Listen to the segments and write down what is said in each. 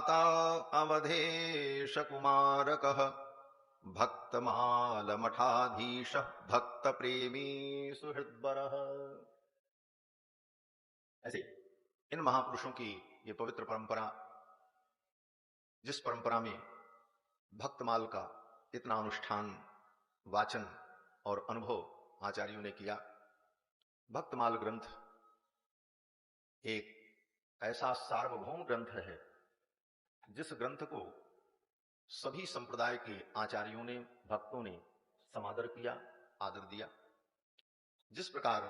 भ्राता अवधेश कुमारकः भक्तमाल मठाधीश भक्त प्रेमी सुहृद्वरः। ऐसे इन महापुरुषों की ये पवित्र परंपरा, जिस परंपरा में भक्तमाल का इतना अनुष्ठान, वाचन और अनुभव आचार्यों ने किया। भक्तमाल ग्रंथ एक ऐसा सार्वभौम ग्रंथ है जिस ग्रंथ को सभी संप्रदाय के आचार्यों ने, भक्तों ने समादर किया, आदर दिया। जिस प्रकार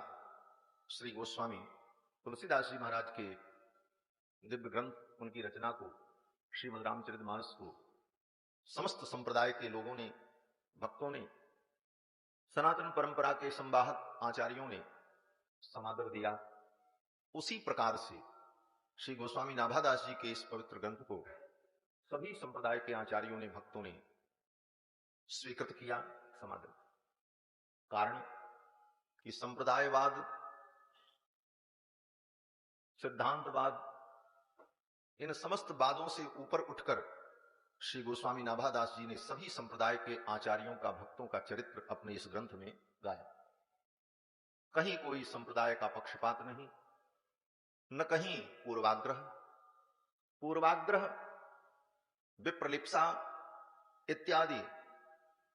श्री गोस्वामी तुलसीदास जी महाराज के दिव्य ग्रंथ, उनकी रचना को, श्रीमद् रामचरितमानस को समस्त संप्रदाय के लोगों ने, भक्तों ने, सनातन परंपरा के संवाहक आचार्यों ने समादर दिया, उसी प्रकार से श्री गोस्वामी नाभादास जी के इस पवित्र ग्रंथ को सभी संप्रदाय के आचार्यों ने, भक्तों ने स्वीकृत किया, समादर। कारण कि संप्रदायवाद, सिद्धांतवाद, इन समस्त वादों से ऊपर उठकर श्री गोस्वामी नाभादास जी ने सभी संप्रदाय के आचार्यों का, भक्तों का चरित्र अपने इस ग्रंथ में गाया। कहीं कोई संप्रदाय का पक्षपात नहीं, न कहीं पूर्वाग्रह, विप्रलिप्सा इत्यादि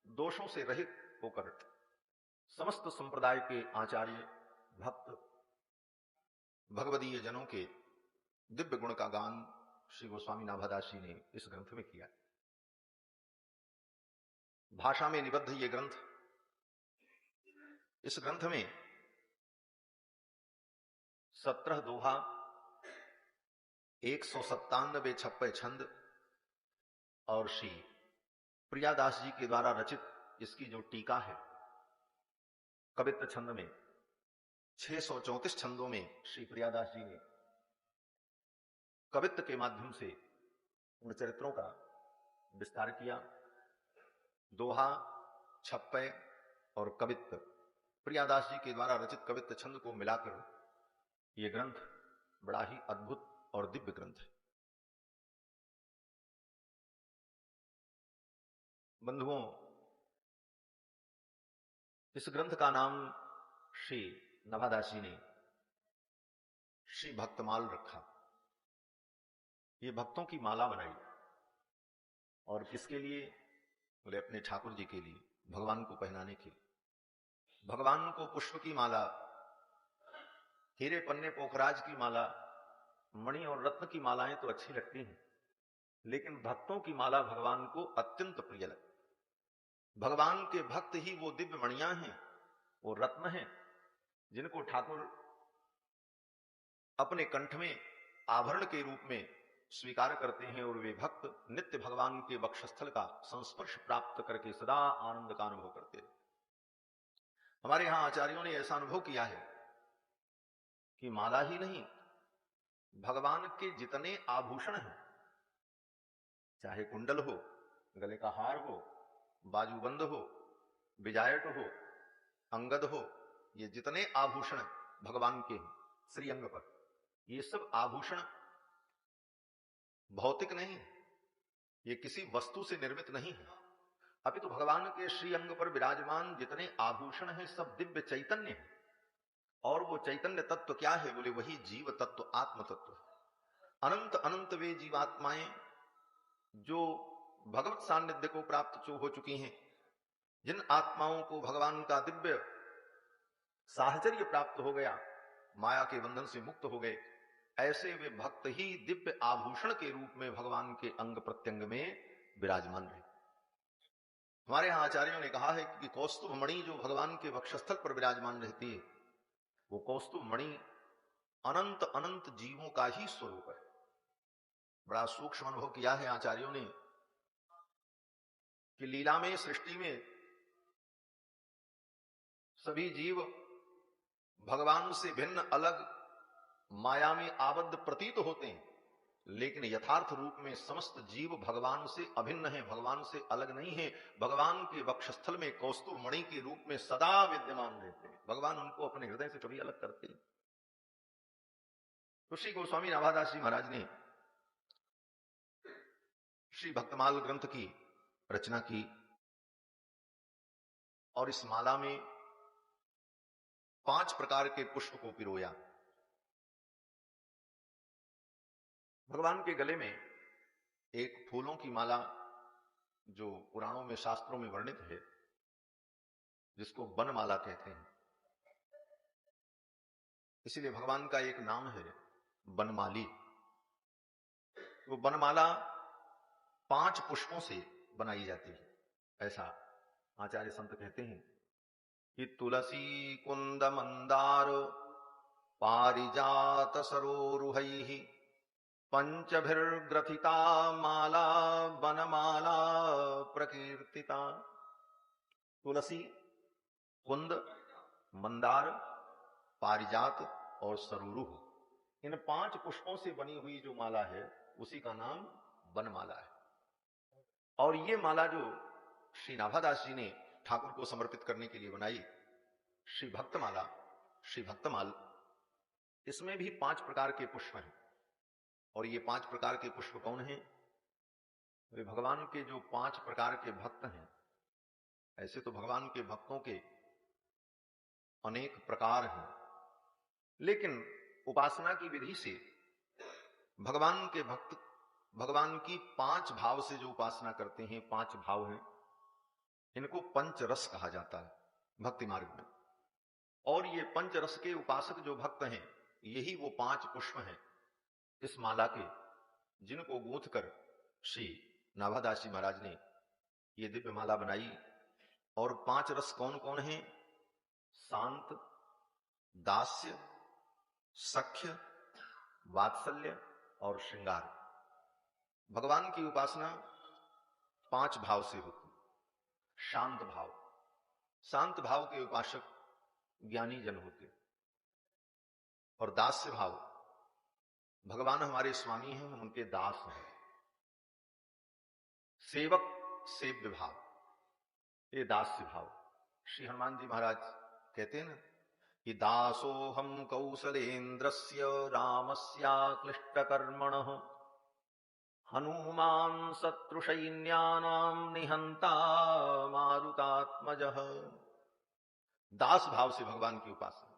दोषों से रहित होकर समस्त संप्रदाय के आचार्य, भक्त, भगवदीय जनों के दिव्य गुण का गान श्री गोस्वामी नाभादास जी ने इस ग्रंथ में किया। भाषा में निबद्ध ये ग्रंथ, इस ग्रंथ में 17 दोहा, 197 छप्पे छंद और श्री प्रियादास जी के द्वारा रचित इसकी जो टीका है कवित्त छंद में, 634 छंदों में श्री प्रियादास जी ने कवित्त के माध्यम से उन चरित्रों का विस्तार किया। दोहा, छप्पे और कवित्त, प्रियादास जी के द्वारा रचित कवित्त छंद को मिलाकर यह ग्रंथ बड़ा ही अद्भुत और दिव्य ग्रंथ है। बंधुओं, इस ग्रंथ का नाम श्री नाभादास जी ने श्री भक्तमाल रखा। ये भक्तों की माला बनाई। और किसके लिए? बोले अपने ठाकुर जी के लिए, भगवान को पहनाने के लिए। भगवान को पुष्प की माला, हीरे पन्ने पोखराज की माला, मणि और रत्न की मालाएं तो अच्छी लगती हैं, लेकिन भक्तों की माला भगवान को अत्यंत प्रिय लगती। भगवान के भक्त ही वो दिव्य मणियां हैं, वो रत्न हैं, जिनको ठाकुर अपने कंठ में आभरण के रूप में स्वीकार करते हैं। और वे भक्त नित्य भगवान के वक्षस्थल का संस्पर्श प्राप्त करके सदा आनंद का अनुभव करते हैं। हमारे यहां आचार्यों ने ऐसा अनुभव किया है कि माला ही नहीं, भगवान के जितने आभूषण हैं, चाहे कुंडल हो, गले का हार हो, बाजूबंद हो, बिजायट हो, अंगद हो, ये जितने आभूषण भगवान के हैं श्रीअंग पर, ये सब आभूषण भौतिक नहीं, ये किसी वस्तु से निर्मित नहीं है, अभी तो भगवान के श्रीअंग पर विराजमान जितने आभूषण हैं सब दिव्य चैतन्य है। और वो चैतन्य तत्व क्या है? बोले वही जीव तत्व, आत्म तत्व। अनंत अनंत वे जीवात्माएं जो भगवत सान्निध्य को प्राप्त हो चुकी हैं, जिन आत्माओं को भगवान का दिव्य साहचर्य प्राप्त हो गया, माया के बंधन से मुक्त हो गए, ऐसे वे भक्त ही दिव्य आभूषण के रूप में भगवान के अंग प्रत्यंग में विराजमान रहे। हमारे यहां आचार्यों ने कहा है कि कौस्तुभ मणि जो भगवान के वक्षस्थल पर विराजमान रहती है, वो कौस्तुभ मणि अनंत अनंत जीवों का ही स्वरूप है। बड़ा सूक्ष्म अनुभव किया है आचार्यों ने कि लीला में, सृष्टि में सभी जीव भगवान से भिन्न, अलग, माया में आबद्ध प्रतीत होते हैं, लेकिन यथार्थ रूप में समस्त जीव भगवान से अभिन्न है, भगवान से अलग नहीं है। भगवान के वक्षस्थल में कौस्तुभ मणि के रूप में सदा विद्यमान रहते हैं। भगवान उनको अपने हृदय से कभी अलग करते हैं। तो श्री गोस्वामी नाभादास जी महाराज ने श्री भक्तमाल ग्रंथ की रचना की और इस माला में 5 प्रकार के पुष्प को पिरोया। भगवान के गले में एक फूलों की माला जो पुराणों में शास्त्रों में वर्णित है, जिसको बनमाला कहते हैं, इसीलिए भगवान का एक नाम है बनमाली। वो बनमाला 5 पुष्पों से बनाई जाती है, ऐसा आचार्य संत कहते हैं कि तुलसी कुंद मंदार पारिजात सरोरुहैः पंचभिर्ग्रथिता माला बनमाला प्रकीर्तिता। तुलसी, कुंद, मंदार, पारिजात और सरोरुह, इन 5 पुष्पों से बनी हुई जो माला है उसी का नाम बनमाला है। और ये माला जो श्री नाभादास जी ने ठाकुर को समर्पित करने के लिए बनाई, श्री भक्तमाला, श्री भक्तमाल, इसमें भी 5 प्रकार के पुष्प हैं। और ये 5 प्रकार के पुष्प कौन हैं? वे भगवान के जो 5 प्रकार के भक्त हैं। ऐसे तो भगवान के भक्तों के अनेक प्रकार हैं, लेकिन उपासना की विधि से भगवान के भक्त भगवान की 5 भाव से जो उपासना करते हैं, 5 भाव हैं, इनको पंचरस कहा जाता है भक्ति मार्ग में। और ये पंचरस के उपासक जो भक्त हैं, यही वो 5 पुष्प हैं इस माला के, जिनको गूंथ कर श्री नाभादास जी महाराज ने ये दिव्य माला बनाई। और 5 रस कौन कौन हैं? शांत, दास्य, सख्य, वात्सल्य और श्रृंगार। भगवान की उपासना 5 भाव से होती। शांत भाव, शांत भाव के उपासक ज्ञानी जन होते। और दास्य भाव, भगवान हमारे स्वामी हैं, हम उनके दास हैं। सेवक, सेव्य भाव, ये दास्य भाव। श्री हनुमान जी महाराज कहते हैं ना कि दासो हम कौसलेन्द्रस्य रामस्याक्लिष्टकर्मणः हनुमान शत्रुसैन्यानां निहंता मारुतात्मजः। दास भाव से भगवान की उपासना।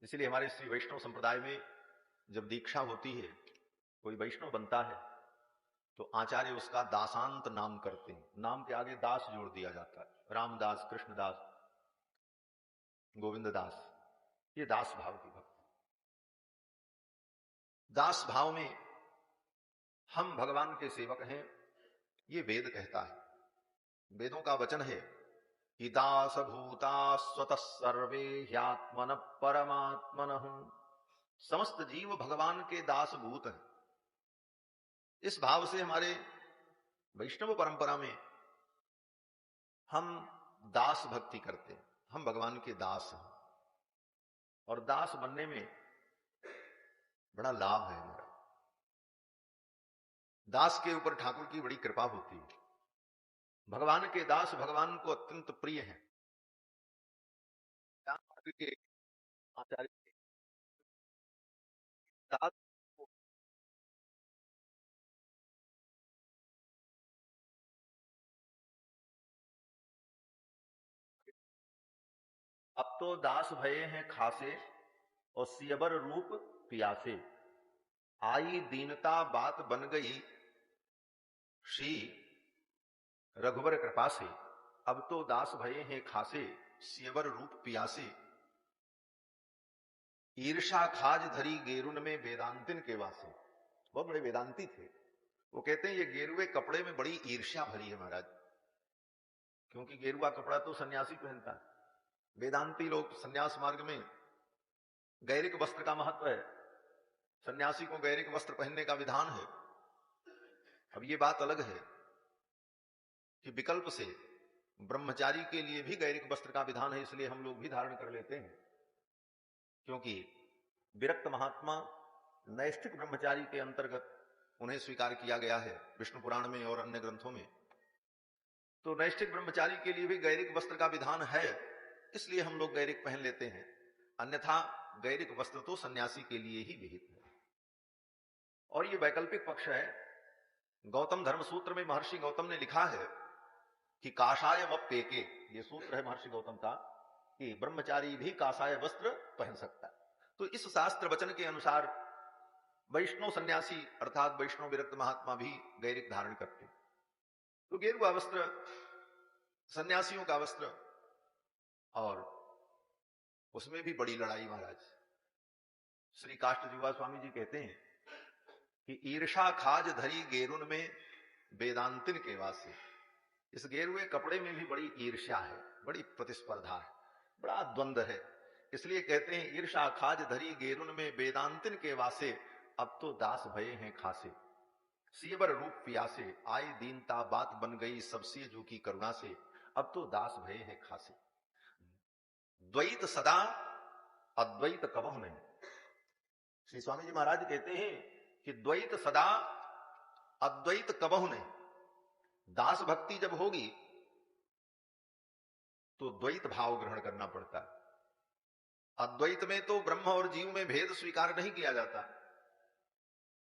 इसलिए हमारे श्री वैष्णव संप्रदाय में जब दीक्षा होती है, कोई वैष्णव बनता है, तो आचार्य उसका दासांत नाम करते हैं। नाम के आगे दास जोड़ दिया जाता है। रामदास, कृष्णदास, गोविंददास, ये दास भाव की भक्ति। दास भाव में हम भगवान के सेवक हैं, ये वेद कहता है। वेदों का वचन है कि दास भूता स्वतः सर्वे ह्यात्मन परमात्मनः। समस्त जीव भगवान के दास भूत हैं। इस भाव से हमारे वैष्णव परंपरा में हम दास भक्ति करते हैं। हम भगवान के दास हैं और दास बनने में बड़ा लाभ है हमारा। दास के ऊपर ठाकुर की बड़ी कृपा होती है। भगवान के दास भगवान को अत्यंत प्रिय हैं। के आचार्य दास, अब तो दास भये हैं खासे और सियबर रूप पियासे। आई दीनता बात बन गई श्री रघुवर कृपा से। अब तो दास भये हैं खासे सियबर रूप पियासे। ईर्षा खाज धरी गेरुन में वेदांतिन के वासे। बहुत बड़े वेदांती थे। वो कहते हैं ये गेरुए कपड़े में बड़ी ईर्ष्या भरी है महाराज, क्योंकि गेरुआ कपड़ा तो सन्यासी पहनता है। वेदांती लोग सन्यास मार्ग में गैरिक वस्त्र का महत्व है। सन्यासी को गैरिक वस्त्र पहनने का विधान है। अब ये बात अलग है कि विकल्प से ब्रह्मचारी के लिए भी गैरिक वस्त्र का विधान है, इसलिए हम लोग भी धारण कर लेते हैं। क्योंकि विरक्त महात्मा नैष्ठिक ब्रह्मचारी के अंतर्गत उन्हें स्वीकार किया गया है विष्णु पुराण में और अन्य ग्रंथों में। तो नैष्ठिक ब्रह्मचारी के लिए भी गैरिक वस्त्र का विधान है, इसलिए हम लोग गैरिक पहन लेते हैं। अन्यथा गैरिक वस्त्र तो सन्यासी के लिए ही विहित है। और ये वैकल्पिक पक्ष है गौतम धर्म सूत्र में महर्षि गौतम ने लिखा है कि काषाय मप्पेके, ये सूत्र है महर्षि गौतम का, कि ब्रह्मचारी भी काषाय वस्त्र पहन सकता है। तो इस शास्त्र वचन के अनुसार वैष्णव सन्यासी अर्थात वैष्णव विरक्त महात्मा भी गैरिक धारण करते हैं। तो गेरुआ वस्त्र सन्यासियों का वस्त्र, और उसमें भी बड़ी लड़ाई महाराज। श्री काष्ट जीवा स्वामी जी कहते हैं कि ईर्षा खाज धरी गेरुन में वेदांतिन के वासे। इस गेरुए कपड़े में भी बड़ी ईर्ष्या है, बड़ी प्रतिस्पर्धा है, बड़ा द्वंद्व है। इसलिए कहते हैं ईर्षा खाज धरी गेरुन में वेदांतिन के वासे, अब तो दास भये हैं खासे। सियबर रूप पियासे, आई दीनता बात बन गई सबसे जो की करुणा से, अब तो दास भये हैं खासे। द्वैत सदा अद्वैत कबहु नहीं। श्री स्वामी जी महाराज कहते हैं कि द्वैत सदा अद्वैत कबहु नहीं। दास भक्ति जब होगी तो द्वैत भाव ग्रहण करना पड़ता है। अद्वैत में तो ब्रह्म और जीव में भेद स्वीकार नहीं किया जाता।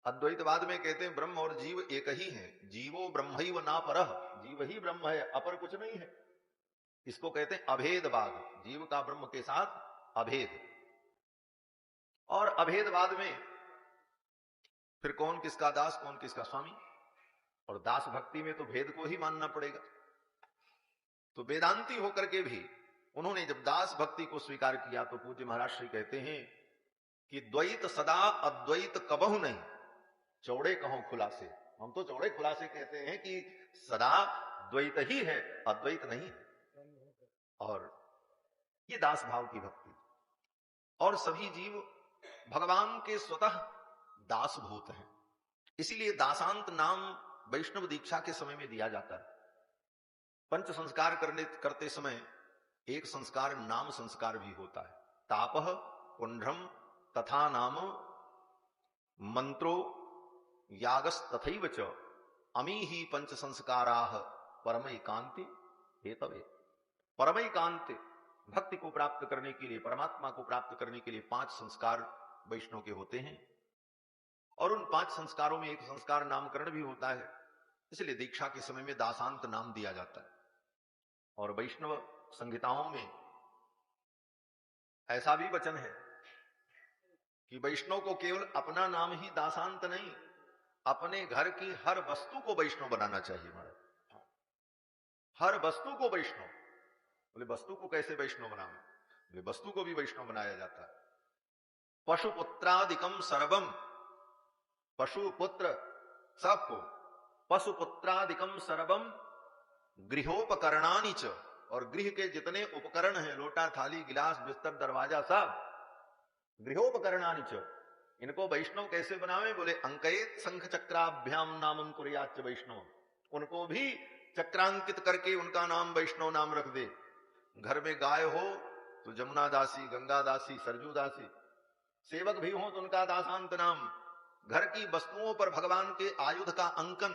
अद्वैतवाद में कहते हैं ब्रह्म और जीव एक ही है, जीवो ब्रह्मैव ना परः, जीव ही ब्रह्म है, अपर कुछ नहीं है। इसको कहते हैं अभेदवाद, जीव का ब्रह्म के साथ अभेद। और अभेदवाद में फिर कौन किसका दास कौन किसका स्वामी, और दास भक्ति में तो भेद को ही मानना पड़ेगा। तो वेदांती होकर के भी उन्होंने जब दास भक्ति को स्वीकार किया तो पूज्य महाराज श्री कहते हैं कि द्वैत सदा अद्वैत कबहु नहीं, चौड़े कहो खुलासे। हम तो चौड़े खुलासे कहते हैं कि सदा द्वैत ही है, अद्वैत नहीं है। और ये दास भाव की भक्ति। और सभी जीव भगवान के स्वतः दासभूत हैं, इसीलिए दासांत नाम वैष्णव दीक्षा के समय में दिया जाता है। पंच संस्कार करते समय एक संस्कार नाम संस्कार भी होता है। तापह पुंड्रम तथा नाम मंत्रो यागस तथैव च अमी ही पंच संस्काराः परमैकांति हेतवे। परमैकांति भक्ति को प्राप्त करने के लिए, परमात्मा को प्राप्त करने के लिए 5 संस्कार वैष्णव के होते हैं, और उन 5 संस्कारों में एक संस्कार नामकरण भी होता है। इसलिए दीक्षा के समय में दासांत नाम दिया जाता है। और वैष्णव संहिताओं में ऐसा भी वचन है कि वैष्णव को केवल अपना नाम ही दासांत नहीं, अपने घर की हर वस्तु को वैष्णव बनाना चाहिए। महाराज हर वस्तु को वैष्णव। बोले वस्तु को कैसे वैष्णव बनावे? बोले वस्तु को भी वैष्णव बनाया जाता है। पशुपुत्रादिकम सर्वम, पशुपुत्र सबको, पशुपुत्रादिकम सर्वम गृहोपकरणानि च, और गृह के जितने उपकरण हैं, लोटा थाली गिलास बिस्तर दरवाजा सब, गृहोपकरणानि च, इनको वैष्णव कैसे बनावे? बोले अंकयेत शंख चक्राभ्याम नामम कुर्याच्च वैष्णव, उनको भी चक्रांकित करके उनका नाम वैष्णव नाम रख दे। घर में गाय हो तो जमुना दासी, गंगा दासी, सरजू दासी, सेवक भी हो तो उनका दासांत नाम। घर की वस्तुओं पर भगवान के आयुध का अंकन,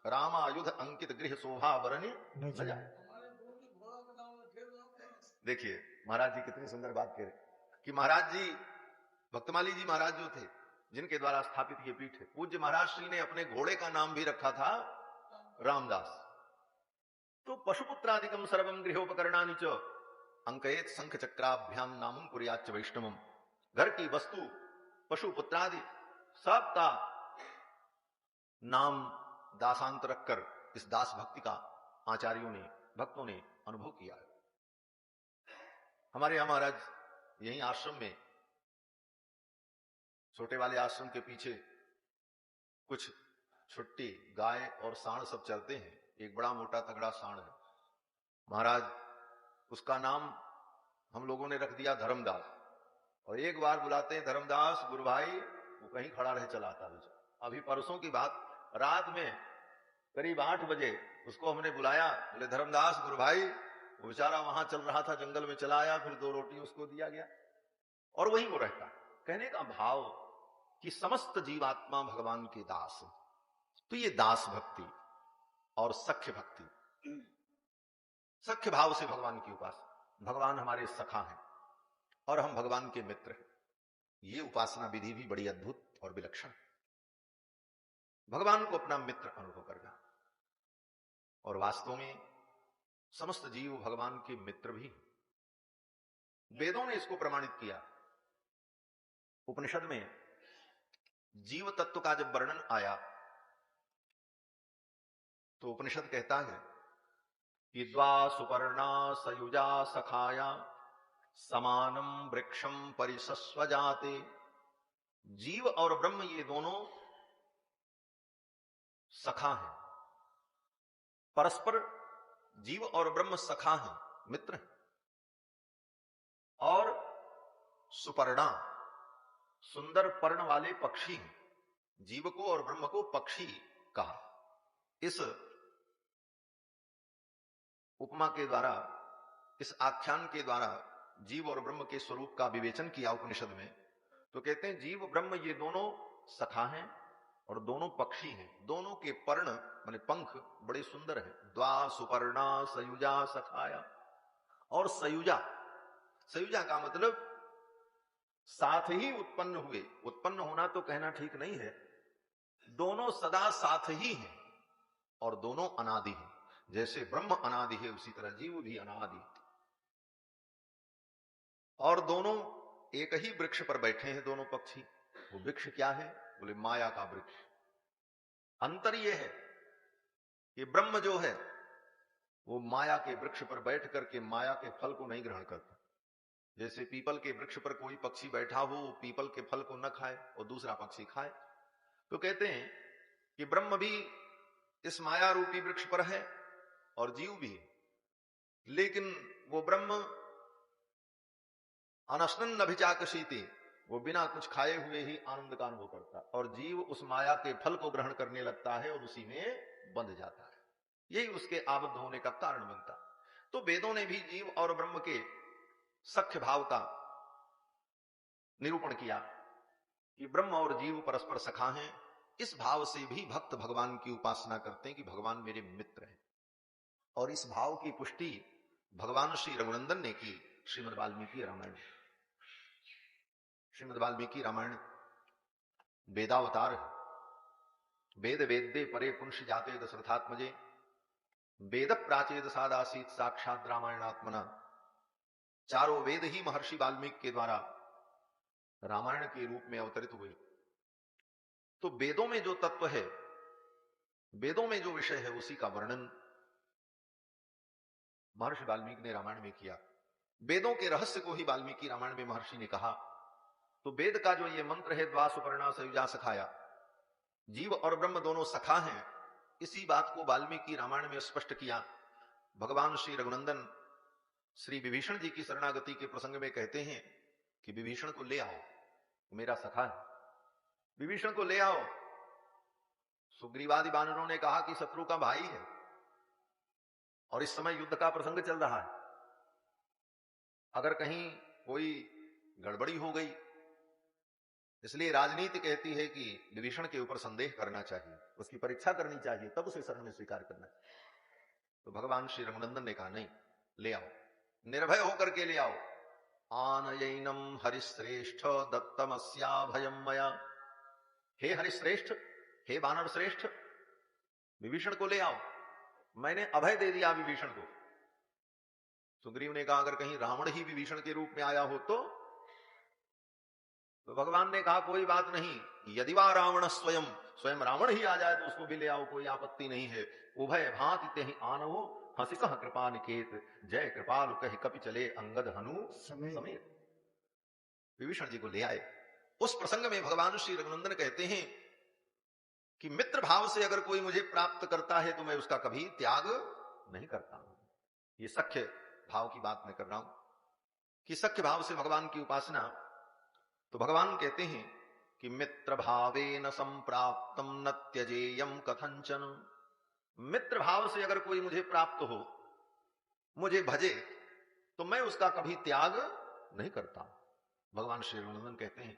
राम आयुध अंकित गृह शोभा बरनी न जाए। देखिए महाराज जी कितनी सुंदर बात कह रहे कि महाराज जी भक्तमाली जी महाराज जो थे, जिनके द्वारा स्थापित ये पीठ है, पूज्य महाराज श्री ने अपने घोड़े का नाम भी रखा था रामदास। तो पशुपुत्रादिकम सर्वम गृहोपकरणानि च अंकयेत शंख चक्राभ्याम नामम कुर्याच्च वैष्णवम। घर की वस्तु पशु पुत्रादि सबका नाम दासांत रखकर इस दास भक्ति का आचार्यों ने, भक्तों ने अनुभव किया है। हमारे यहां महाराज यही आश्रम में, छोटे वाले आश्रम के पीछे कुछ छुट्टी गाय और सांड सब चलते हैं। एक बड़ा मोटा तगड़ा सांड है महाराज, उसका नाम हम लोगों ने रख दिया धर्मदास। और एक बार बुलाते हैं धर्मदास गुरु भाई, वो कहीं खड़ा रह चलाता है। अभी परसों की बात, रात में करीब 8 बजे उसको हमने बुलाया, बोले धर्मदास गुरु भाई। वो बेचारा वहां चल रहा था, जंगल में चला आया, फिर 2 रोटी उसको दिया गया और वहीं वो रहता। कहने का भाव कि समस्त जीवात्मा भगवान के दास है। तो ये दास भक्ति और सख्य भक्ति, सख्य भाव से भगवान की उपासना। भगवान हमारे सखा हैं और हम भगवान के मित्र हैं। ये उपासना विधि भी बड़ी अद्भुत और विलक्षण। भगवान को अपना मित्र अनुभव करना। और वास्तव में समस्त जीव भगवान के मित्र भी हैं। वेदों ने इसको प्रमाणित किया। उपनिषद में जीव तत्व का जब वर्णन आया तो उपनिषद कहता है कि द्वा सुपर्णा सयुजा सखाया समानम वृक्षम परिसस्वजाते। जीव और ब्रह्म ये दोनों सखा हैं, परस्पर जीव और ब्रह्म सखा हैं, मित्र हैं। और सुपर्णा सुंदर पर्ण वाले पक्षी हैं। जीव को और ब्रह्म को पक्षी कहा। इस उपमा के द्वारा, इस आख्यान के द्वारा जीव और ब्रह्म के स्वरूप का विवेचन किया उपनिषद में। तो कहते हैं जीव ब्रह्म ये दोनों सखा हैं और दोनों पक्षी हैं। दोनों के पर्ण माने पंख बड़े सुंदर हैं। द्वा सुपर्णा सयुजा सखाया। और सयुजा, सयुजा का मतलब साथ ही उत्पन्न हुए। उत्पन्न होना तो कहना ठीक नहीं है, दोनों सदा साथ ही हैं और दोनों अनादि हैं। जैसे ब्रह्म अनादि है उसी तरह जीव भी अनादि। और दोनों एक ही वृक्ष पर बैठे हैं दोनों पक्षी। वो वृक्ष क्या है? बोले माया का वृक्ष। अंतर यह है कि ब्रह्म जो है वो माया के वृक्ष पर बैठ करके माया के फल को नहीं ग्रहण करता। जैसे पीपल के वृक्ष पर कोई पक्षी बैठा हो, पीपल के फल को न खाए और दूसरा पक्षी खाए। तो कहते हैं कि ब्रह्म भी इस माया रूपी वृक्ष पर है और जीव भी है, लेकिन वो ब्रह्म अनशनन अभिचाकशीति, वो बिना कुछ खाए हुए ही आनंद का अनुभव करता, और जीव उस माया के फल को ग्रहण करने लगता है और उसी में बंध जाता है। यही उसके आबद्ध होने का कारण बनता। तो वेदों ने भी जीव और ब्रह्म के सख्य भाव का निरूपण किया कि ब्रह्म और जीव परस्पर सखा हैं। इस भाव से भी भक्त भगवान की उपासना करते हैं कि भगवान मेरे मित्र हैं। और इस भाव की पुष्टि भगवान श्री रघुनंदन ने की श्रीमद् वाल्मीकि रामायण। श्रीमद् वाल्मीकि रामायण वेदावतार है। वेद वेद्ये परे पुंस जाते दशरथात्मजे, वेद प्राचेद सादासीत साक्षात रामायणात्मना। चारों वेद ही महर्षि वाल्मीकि के द्वारा रामायण के रूप में अवतरित हुए। तो वेदों में जो तत्व है, वेदों में जो विषय है, उसी का वर्णन महर्षि वाल्मीकि ने रामायण में किया। वेदों के रहस्य को ही वाल्मीकि रामायण में महर्षि ने कहा। तो वेद का जो ये मंत्र है द्वा सुपर्णा सयुजा सखाया, जीव और ब्रह्म दोनों सखा हैं, इसी बात को वाल्मीकि रामायण में स्पष्ट किया। भगवान श्री रघुनंदन श्री विभीषण जी की शरणागति के प्रसंग में कहते हैं कि विभीषण को ले आओ, मेरा सखा है, विभीषण को ले आओ। सुग्रीवादि वानरों ने कहा कि शत्रु का भाई है और इस समय युद्ध का प्रसंग चल रहा है, अगर कहीं कोई गड़बड़ी हो गई, इसलिए राजनीति कहती है कि विभीषण के ऊपर संदेह करना चाहिए, उसकी परीक्षा करनी चाहिए, तब उसे शरण में स्वीकार करना चाहिए। तो भगवान श्री रघुनंदन ने कहा नहीं, ले आओ, निर्भय होकर के ले आओ। आनयैनम हरिश्रेष्ठ दत्तमस्या भयम मया। हे हरिश्रेष्ठ, हे वानर श्रेष्ठ, विभीषण को ले आओ, मैंने अभय दे दिया विभीषण को। सुग्रीव ने कहा अगर कहीं रावण ही विभीषण के रूप में आया हो तो भगवान ने कहा कोई बात नहीं, यदि वा रावण स्वयं, स्वयं रावण ही आ जाए तो उसको भी ले आओ, कोई आपत्ति नहीं है। उभय भांति तेहि आनवो हसिकह कृपा निकेत, जय कृपालु कहि कपि चले अंगद हनु समेत। विभीषण जी को ले आए। उस प्रसंग में भगवान श्री रघुनंदन कहते हैं कि मित्र भाव से अगर कोई मुझे प्राप्त करता है तो मैं उसका कभी त्याग नहीं करता हूं। ये सख्य भाव की बात मैं कर रहा हूं कि सख्य भाव से भगवान की उपासना। तो भगवान कहते हैं कि मित्र भावेन संप्राप्तम न त्यजेयम कथंचन। मित्र भाव से अगर कोई मुझे प्राप्त हो, मुझे भजे, तो मैं उसका कभी त्याग नहीं करता। भगवान श्री रघुनंदन कहते हैं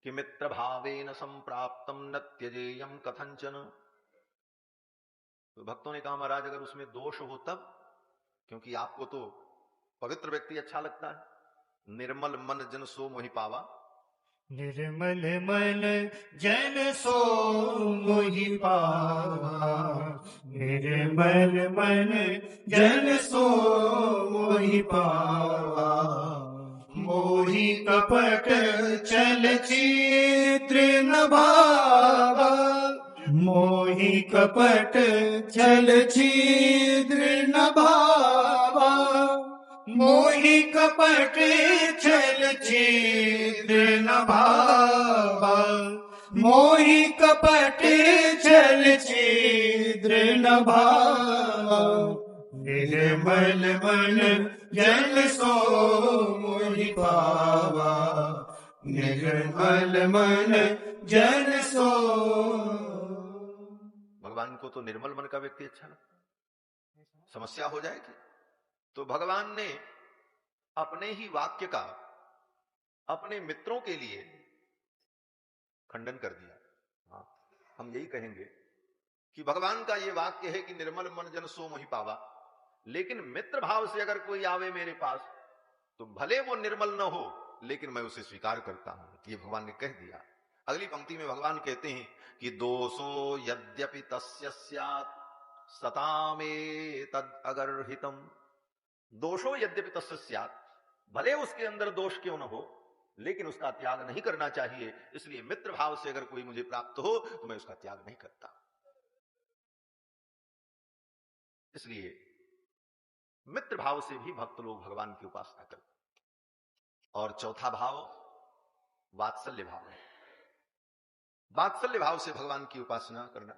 कि मित्र भावेन संप्राप्तम न त्यजेयम कथंचन। तो भक्तों ने कहा महाराज अगर उसमें दोष हो तब, क्योंकि आपको तो पवित्र व्यक्ति अच्छा लगता है। निर्मल मन जन सो मोहि पावा, निर्मल मन जन सो मोहि पावा, निर्मल मन जन सो मोहि पावा। मोहि कपट छल छिद्र न भावा, मोहि कपट छल छिद्र न भावा। मोहि कपट छल छिद्र न भावा, मोहि कपट छल छिद्र न भावा। निर्मल मन जन सो मोहि पावा, निर्मल मन जन सो। भगवान को तो निर्मल मन का व्यक्ति अच्छा लगता, समस्या हो जाएगी। तो भगवान ने अपने ही वाक्य का अपने मित्रों के लिए खंडन कर दिया। हाँ, हम यही कहेंगे कि भगवान का यह वाक्य है कि निर्मल मन जन सो मोहि पावा, लेकिन मित्र भाव से अगर कोई आवे मेरे पास तो भले वो निर्मल न हो, लेकिन मैं उसे स्वीकार करता हूं, ये भगवान ने कह दिया। अगली पंक्ति में भगवान कहते हैं कि दोषो यद्यपि तस्य स्यात् सतामेतद् अगर्हितम्। दोषो यद्यपि तस्य स्यात्, भले उसके अंदर दोष क्यों न हो, लेकिन उसका त्याग नहीं करना चाहिए। इसलिए मित्र भाव से अगर कोई मुझे प्राप्त हो तो मैं उसका त्याग नहीं करता। इसलिए मित्र भाव से भी भक्त लोग भगवान की उपासना करते। और चौथा भाव वात्सल्य भाव है। वात्सल्य भाव से भगवान की उपासना करना,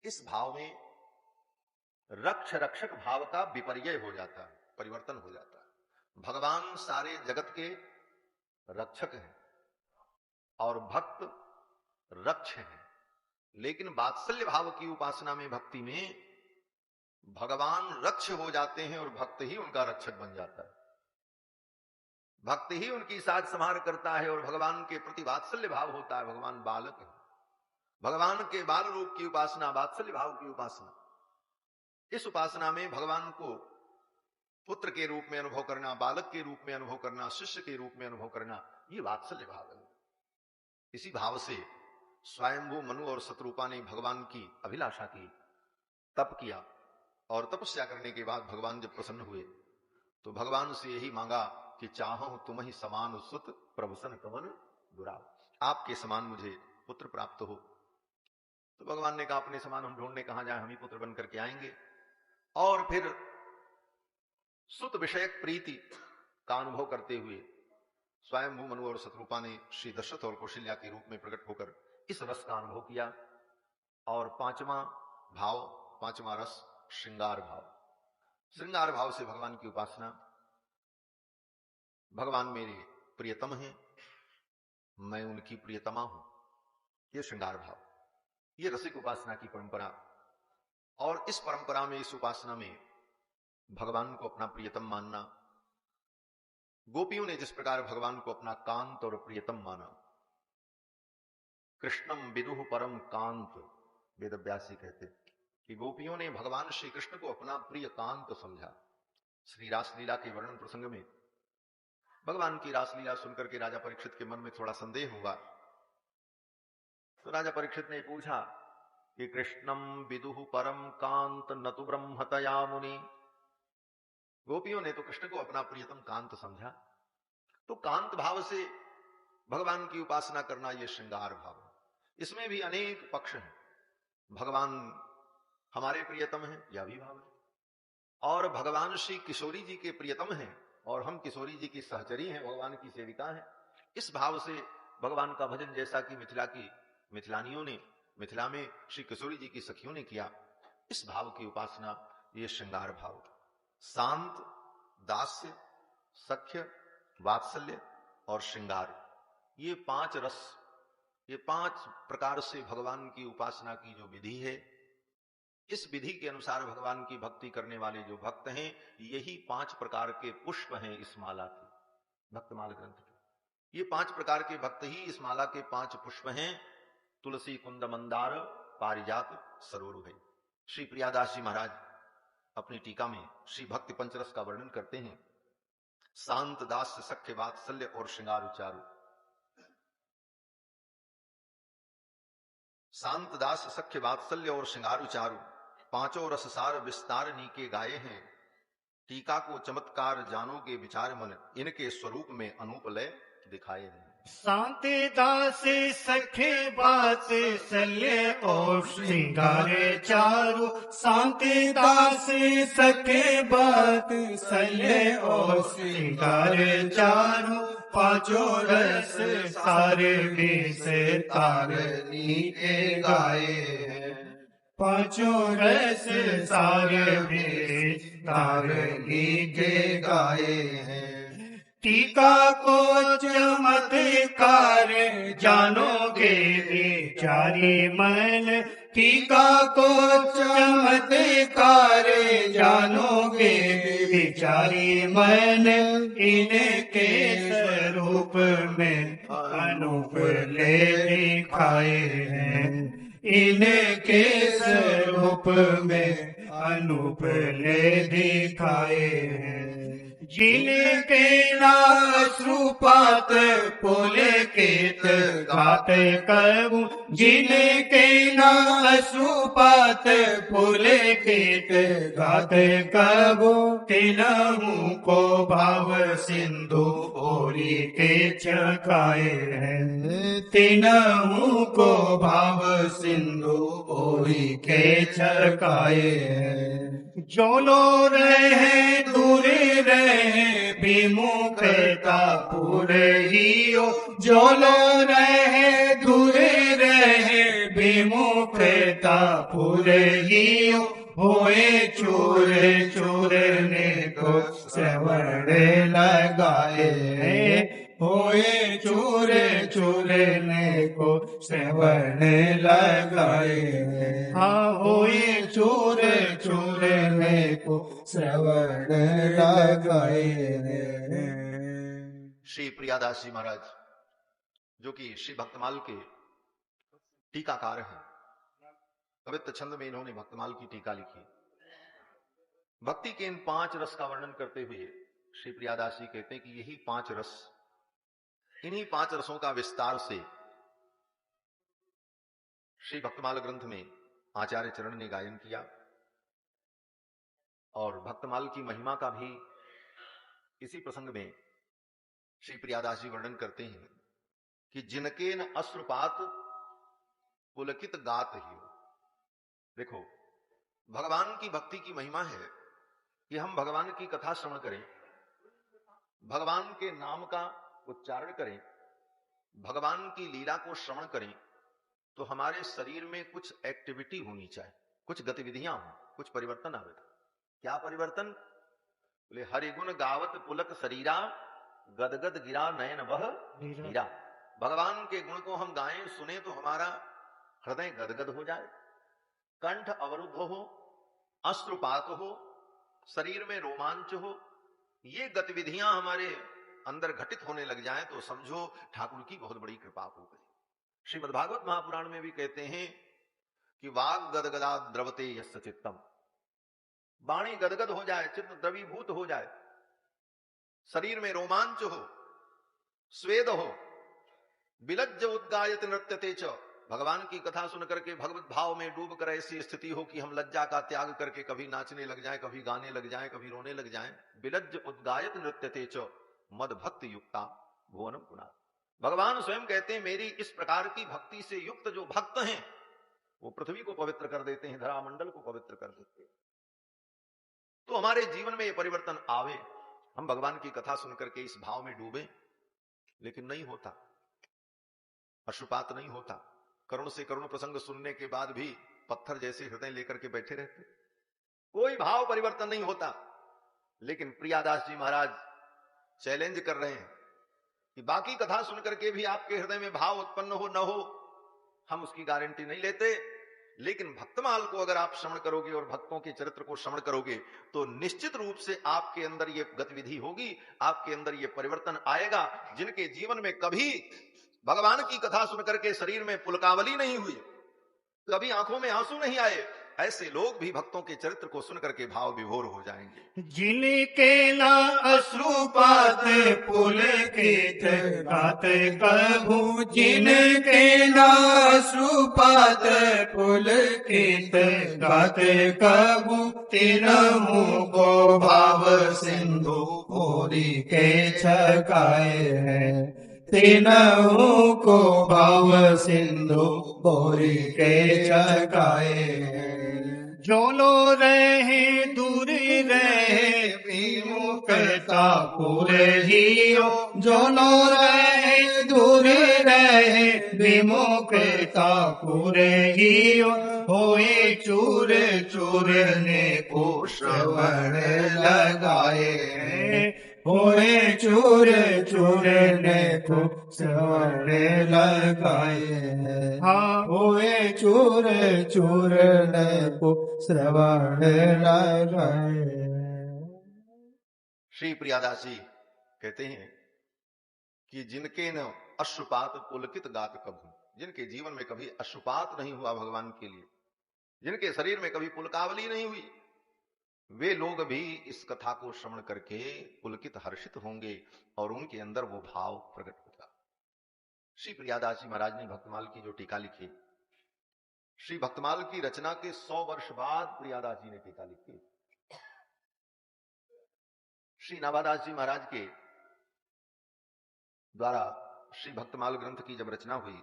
इस भाव में रक्ष रक्षक भाव का विपर्यय हो जाता है, परिवर्तन हो जाता है। भगवान सारे जगत के रक्षक हैं और भक्त रक्ष हैं, लेकिन वात्सल्य भाव की उपासना में, भक्ति में भगवान रक्ष हो जाते हैं और भक्त ही उनका रक्षक बन जाता है। भक्त ही उनकी साज संभार करता है और भगवान के प्रति वात्सल्य भाव होता है। भगवान बालक है, भगवान के बाल रूप की उपासना वात्सल्य भाव की उपासना। इस उपासना में भगवान को पुत्र के रूप में अनुभव करना, बालक के रूप में अनुभव करना, शिष्य के रूप में अनुभव करना, ये वात्सल्य भाव है। इसी भाव से स्वयंभू मनु और शत्रुपा ने भगवान की अभिलाषा की, तप किया, और तपस्या करने के बाद भगवान जब प्रसन्न हुए तो भगवान से यही मांगा कि चाहूं तुम ही समान सुत प्रभुसन कवन दुराव, आपके समान मुझे पुत्र प्राप्त हो। तो भगवान ने कहा अपने समान हम ढूंढने कहां जाए, हम ही पुत्र बन करके आएंगे। और फिर सुत विषयक प्रीति का अनुभव करते हुए स्वयंभू मनु और शत्रुपा ने श्री दशरथ और कौशल्या के रूप में प्रकट होकर इस रस का अनुभव किया। और पांचवा भाव, पांचवा रस श्रृंगार भाव। श्रृंगार भाव से भगवान की उपासना, भगवान मेरे प्रियतम हैं, मैं उनकी प्रियतमा हूं, यह श्रृंगार भाव, ये रसिक उपासना की परंपरा। और इस परंपरा में, इस उपासना में भगवान को अपना प्रियतम मानना, गोपियों ने जिस प्रकार भगवान को अपना कांत और प्रियतम माना, कृष्णम विदुः परम कांत, वेदव्यासी कहते कि गोपियों ने भगवान श्री कृष्ण को अपना प्रिय कांत समझा। श्री रासलीला के वर्णन प्रसंग में भगवान की रासलीला सुनकर के राजा परीक्षित के मन में थोड़ा संदेह हुआ। तो राजा परीक्षित ने पूछा कि कृष्णम विदुः परम कांत न तो ब्रह्मतया मुनि, गोपियों ने तो कृष्ण को अपना प्रियतम कांत समझा। तो कांत भाव से भगवान की उपासना करना, यह श्रृंगार भाव है। इसमें भी अनेक पक्ष हैं। भगवान हमारे प्रियतम हैं, यह भी भाव है, और भगवान श्री किशोरी जी के प्रियतम हैं और हम किशोरी जी की सहचरी हैं, भगवान की सेविका हैं। इस भाव से भगवान का भजन, जैसा कि मिथिलानियों ने, मिथिला में श्री किशोरी जी की सखियों ने किया, इस भाव की उपासना, ये श्रृंगार भाव। शांत, दास्य, सख्य, वात्सल्य और श्रृंगार, ये पांच रस, ये पांच प्रकार से भगवान की उपासना की जो विधि है, इस विधि के अनुसार भगवान की भक्ति करने वाले जो भक्त हैं, यही पांच प्रकार के पुष्प हैं इस माला के, भक्तमाल ग्रंथ के। ये पांच प्रकार के भक्त ही इस माला के पांच पुष्प हैं, तुलसी, कुंद, मंदार, पारिजात, सरोरु है। श्री प्रियादास जी महाराज अपनी टीका में श्री भक्ति पंचरस का वर्णन करते हैं। शांत, दास्य, सख्य, वात्सल्य और श्रृंगार उचारू, शांत दास सख्य वात्सल्य और श्रृंगारु चारु, पांचों रस सार विस्तार नीके गाये हैं। टीका को चमत्कार जानोगे विचार मन, इनके स्वरूप में अनूप लय दिखाए हैं। शांति दास सखे बात सल्य और श्रृंगारे चारु, शांति दास सखे बात सल्य और श्रृंगारे चारु, पांचों रस सारे विस्तार नीके गाये हैं। पांचों रस सारे विस्तार नीके गाये हैं। टीका को चमत्कार जानोगे विचारी मन, टीका को चमत्कार जानोगे विचारी मन, इनके स्वरूप में अनूप ले दिखाए हैं। इनके स्वरूप में अनूप ले दिखाए हैं। जिनके नाम श्रुपात पुलकित गाते कबू, जिनके नाम श्रुपात पुलकित गाते कबू, तिनहु को भाव सिंधु भोरी के चकाए हैं। तिनहु को भाव सिंधु भोरी के चकाए हैं। जोलो रहे दूर रहे विमुखता पूरे हियो, जोलो रहे दूर रहे विमुखता पूरे हियो, होए चूर चूरने को श्रवण लगाए हैं। होए चूर चूरने को श्रवण लगाए हैं। हाँ होए चूर चूरने को श्रवण लगाए हैं। श्री प्रियादास जी महाराज जो कि श्री भक्तमाल के टीकाकार हैं, पवित्र छंद में इन्होंने भक्तमाल की टीका लिखी। भक्ति के इन 5 रस का वर्णन करते हुए श्री प्रियादास जी कहते हैं कि यही 5 रस, इन्हीं 5 रसों का विस्तार से श्री भक्तमाल ग्रंथ में आचार्य चरण ने गायन किया। और भक्तमाल की महिमा का भी इसी प्रसंग में श्री प्रियादास जी वर्णन करते हैं कि जिनके न अश्रुपात पुलकित गात ही। देखो, भगवान की भक्ति की महिमा है कि हम भगवान की कथा श्रवण करें, भगवान के नाम का उच्चारण करें, भगवान की लीला को श्रवण करें, तो हमारे शरीर में कुछ एक्टिविटी होनी चाहिए, कुछ गतिविधियां हो, कुछ परिवर्तन आवे। क्या परिवर्तन? बोले हरि गुण गावत पुलक शरीरा, गदगद गिरा नयन बह हीरा। भगवान के गुण को हम गाएं सुने तो हमारा हृदय गदगद हो जाए, कंठ अवरुद्ध हो, अश्रुपात हो, शरीर में रोमांच हो, ये गतिविधियां हमारे अंदर घटित होने लग जाएं तो समझो ठाकुर की बहुत बड़ी कृपा हो गई। श्रीमद् भागवत महापुराण में भी कहते हैं कि वाग गदगदा द्रवते यस्य चित्तम, वाणी गदगद हो जाए, चित्त द्रवीभूत हो जाए, शरीर में रोमांच हो, स्वेद हो, विलज्ज उद्गायत नृत्यते च। भगवान की कथा सुन करके भगवत भाव में डूब कर ऐसी स्थिति हो कि हम लज्जा का त्याग करके कभी नाचने लग जाएं, कभी गाने लग जाएं, कभी रोने लग जाएं। विलज्ज उद्गायत नृत्यते च मद भक्ति युक्ता भुवनम गुणा। भगवान स्वयं कहते हैं मेरी इस प्रकार की भक्ति से युक्त जो भक्त हैं वो पृथ्वी को पवित्र कर देते हैं, धरामंडल को पवित्र कर देते हैं। तो हमारे जीवन में ये परिवर्तन आवे, हम भगवान की कथा सुन करके इस भाव में डूबे, लेकिन नहीं होता, अश्रुपात नहीं होता। करुण से करुण प्रसंग सुनने के बाद भी पत्थर जैसे हृदय लेकर के बैठे रहते, कोई भाव परिवर्तन नहीं होता। लेकिन प्रियादास जी महाराज चैलेंज कर रहे हैं कि बाकी कथा सुन करके भी आपके हृदय में भाव उत्पन्न हो न हो, हम उसकी गारंटी नहीं लेते, लेकिन भक्तमाल को अगर आप श्रवण करोगे और भक्तों के चरित्र को श्रवण करोगे तो निश्चित रूप से आपके अंदर ये गतिविधि होगी, आपके अंदर ये परिवर्तन आएगा। जिनके जीवन में कभी भगवान की कथा सुन करके शरीर में पुलकावली नहीं हुई, कभी आंखों में आंसू नहीं आए, ऐसे लोग भी भक्तों के चरित्र को सुनकर के भाव विभोर हो जाएंगे। जिनके ना अश्रुपात पुलकित गात कभू, जिनके ना अश्रुपात पुलकित गात कभू, तिन्हु को भाव सिंधु भोरी के छकाए हैं। तिन्हु को भाव सिंधु भोरी के छकाए हैं। जो लो रहे दूर रहे विमुखता पूरे हियो, जो लो रहे दूर रहे विमुखता पूरे हियो, होए चूर चूरने को श्रवण लगाए हैं। होए चूर चूरने को श्रवण लगाए हैं। हाँ, होए चूर चूरने को श्रवण लगाए हैं। श्री प्रियादास जी कहते हैं कि जिनके न अश्रुपात पुलकित गात कभू, जिनके जीवन में कभी अश्रुपात नहीं हुआ भगवान के लिए, जिनके शरीर में कभी पुलकावली नहीं हुई, वे लोग भी इस कथा को श्रवण करके पुलकित हर्षित होंगे और उनके अंदर वो भाव प्रकट होगा। श्री प्रियादास जी महाराज ने भक्तमाल की जो टीका लिखी, श्री भक्तमाल की रचना के 100 वर्ष बाद प्रियादास जी ने टीका लिखी। श्री नाभादास जी महाराज के द्वारा श्री भक्तमाल ग्रंथ की जब रचना हुई,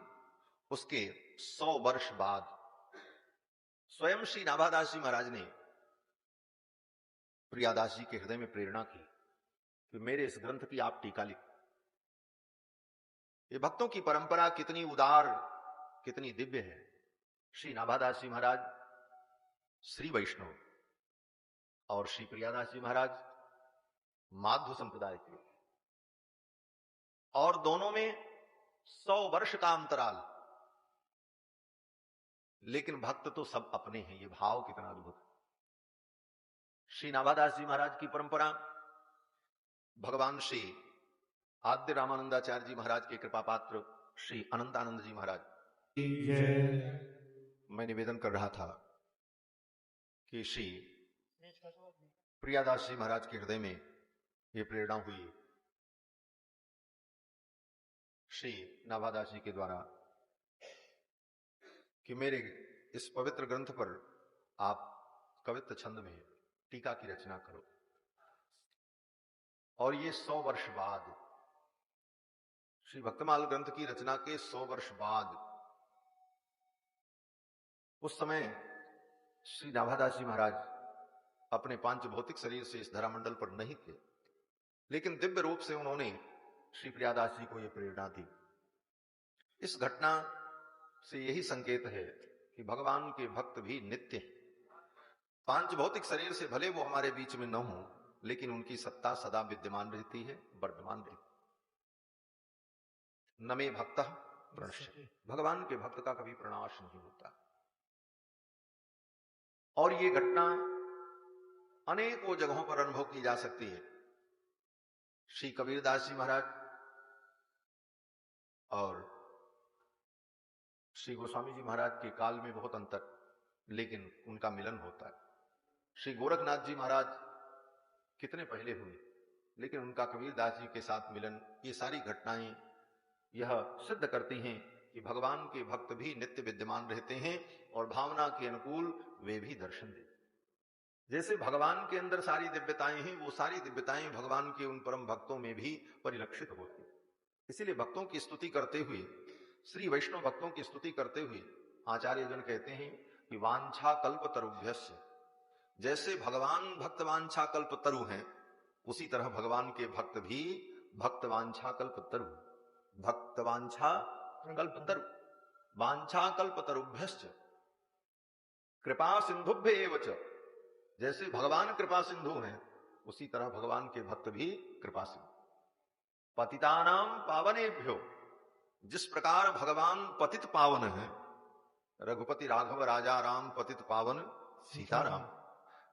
उसके 100 वर्ष बाद स्वयं श्री नाभादास जी महाराज ने प्रियादास जी के हृदय में प्रेरणा की कि मेरे इस ग्रंथ की आप टीका लिखो। ये भक्तों की परंपरा कितनी उदार, कितनी दिव्य है। श्री नाभादास जी महाराज श्री वैष्णव और श्री प्रियादास जी महाराज माध्व संप्रदाय के, और दोनों में 100 वर्ष का अंतराल, लेकिन भक्त तो सब अपने हैं। ये भाव कितना अद्भुत है। श्री नाभादास जी महाराज की परंपरा भगवान श्री आद्य रामानंदाचार्य जी महाराज के कृपा पात्र श्री अनंतानंद जी महाराज, मैं निवेदन कर रहा था कि श्री प्रियादास जी महाराज के हृदय में ये प्रेरणा हुई श्री नाभादास जी के द्वारा कि मेरे इस पवित्र ग्रंथ पर आप कवित्व छंद में टीका की रचना करो। और ये 100 वर्ष बाद, श्री भक्तमाल ग्रंथ की रचना के 100 वर्ष बाद, उस समय श्री नाभादास जी महाराज अपने पांच भौतिक शरीर से इस धरामंडल पर नहीं थे, लेकिन दिव्य रूप से उन्होंने श्री प्रियादास जी को यह प्रेरणा दी। इस घटना से यही संकेत है कि भगवान के भक्त भी नित्य हैं। पांच भौतिक शरीर से भले वो हमारे बीच में न हो, लेकिन उनकी सत्ता सदा विद्यमान रहती है, वर्तमान रहती है। न मे भक्तः प्रणश्यति, भगवान के भक्त का कभी प्रणाश नहीं होता। और ये घटना अनेकों जगहों पर अनुभव की जा सकती है। श्री कबीरदास जी महाराज और श्री गोस्वामी जी महाराज के काल में बहुत अंतर, लेकिन उनका मिलन होता है। श्री गोरखनाथ जी महाराज कितने पहले हुए, लेकिन उनका कबीरदास जी के साथ मिलन, ये सारी घटनाएं यह सिद्ध करती हैं कि भगवान के भक्त भी नित्य विद्यमान रहते हैं और भावना के अनुकूल वे भी दर्शन देते। जैसे भगवान के अंदर सारी दिव्यताएं हैं, वो सारी दिव्यताएं भगवान के उन परम भक्तों में भी परिलक्षित होती हैं। इसीलिए भक्तों की स्तुति करते हुए, श्री वैष्णव भक्तों की स्तुति करते हुए आचार्य जन कहते हैं कि वांछा कल्प तरुभ्यस्य, जैसे भगवान भक्त वांछा कल्प तरु हैं, उसी तरह भगवान के भक्त भी भक्त वांछा कल्प तरु, भक्त वांछा कल्प तरु, वांछा कल्प तरुभ्यश्च कृपा सिंधुभ्य एव च, जैसे भगवान कृपा सिंधु हैं, उसी तरह भगवान के भक्त भी कृपा सिंधु। पतितानाम पावनेभ्यो, जिस प्रकार भगवान पतित पावन है, रघुपति राघव राजा राम पतित पावन सीताराम,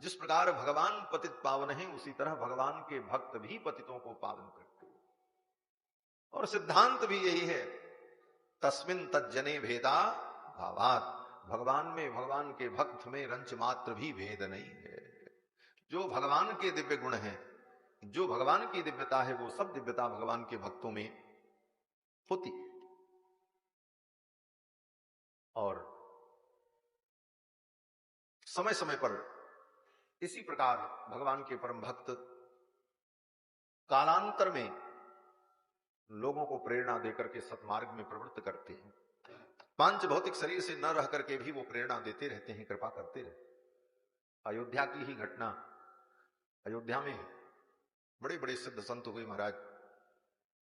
जिस प्रकार भगवान पतित पावन है, उसी तरह भगवान के भक्त भी पतितों को पावन करते हैं। और सिद्धांत भी यही है, तस्मिन तज्जने भेदा भावात, भगवान में, भगवान के भक्त में रंच मात्र भी भेद नहीं है। जो भगवान के दिव्य गुण हैं, जो भगवान की दिव्यता है, वो सब दिव्यता भगवान के भक्तों में होती। और समय समय पर इसी प्रकार भगवान के परम भक्त कालांतर में लोगों को प्रेरणा देकर के सतमार्ग में प्रवृत्त करते हैं। पांच भौतिक शरीर से न रह करके भी वो प्रेरणा देते रहते हैं, कृपा करते रहते हैं। अयोध्या की ही घटना, अयोध्या में बड़े बड़े सिद्ध संत हुए महाराज।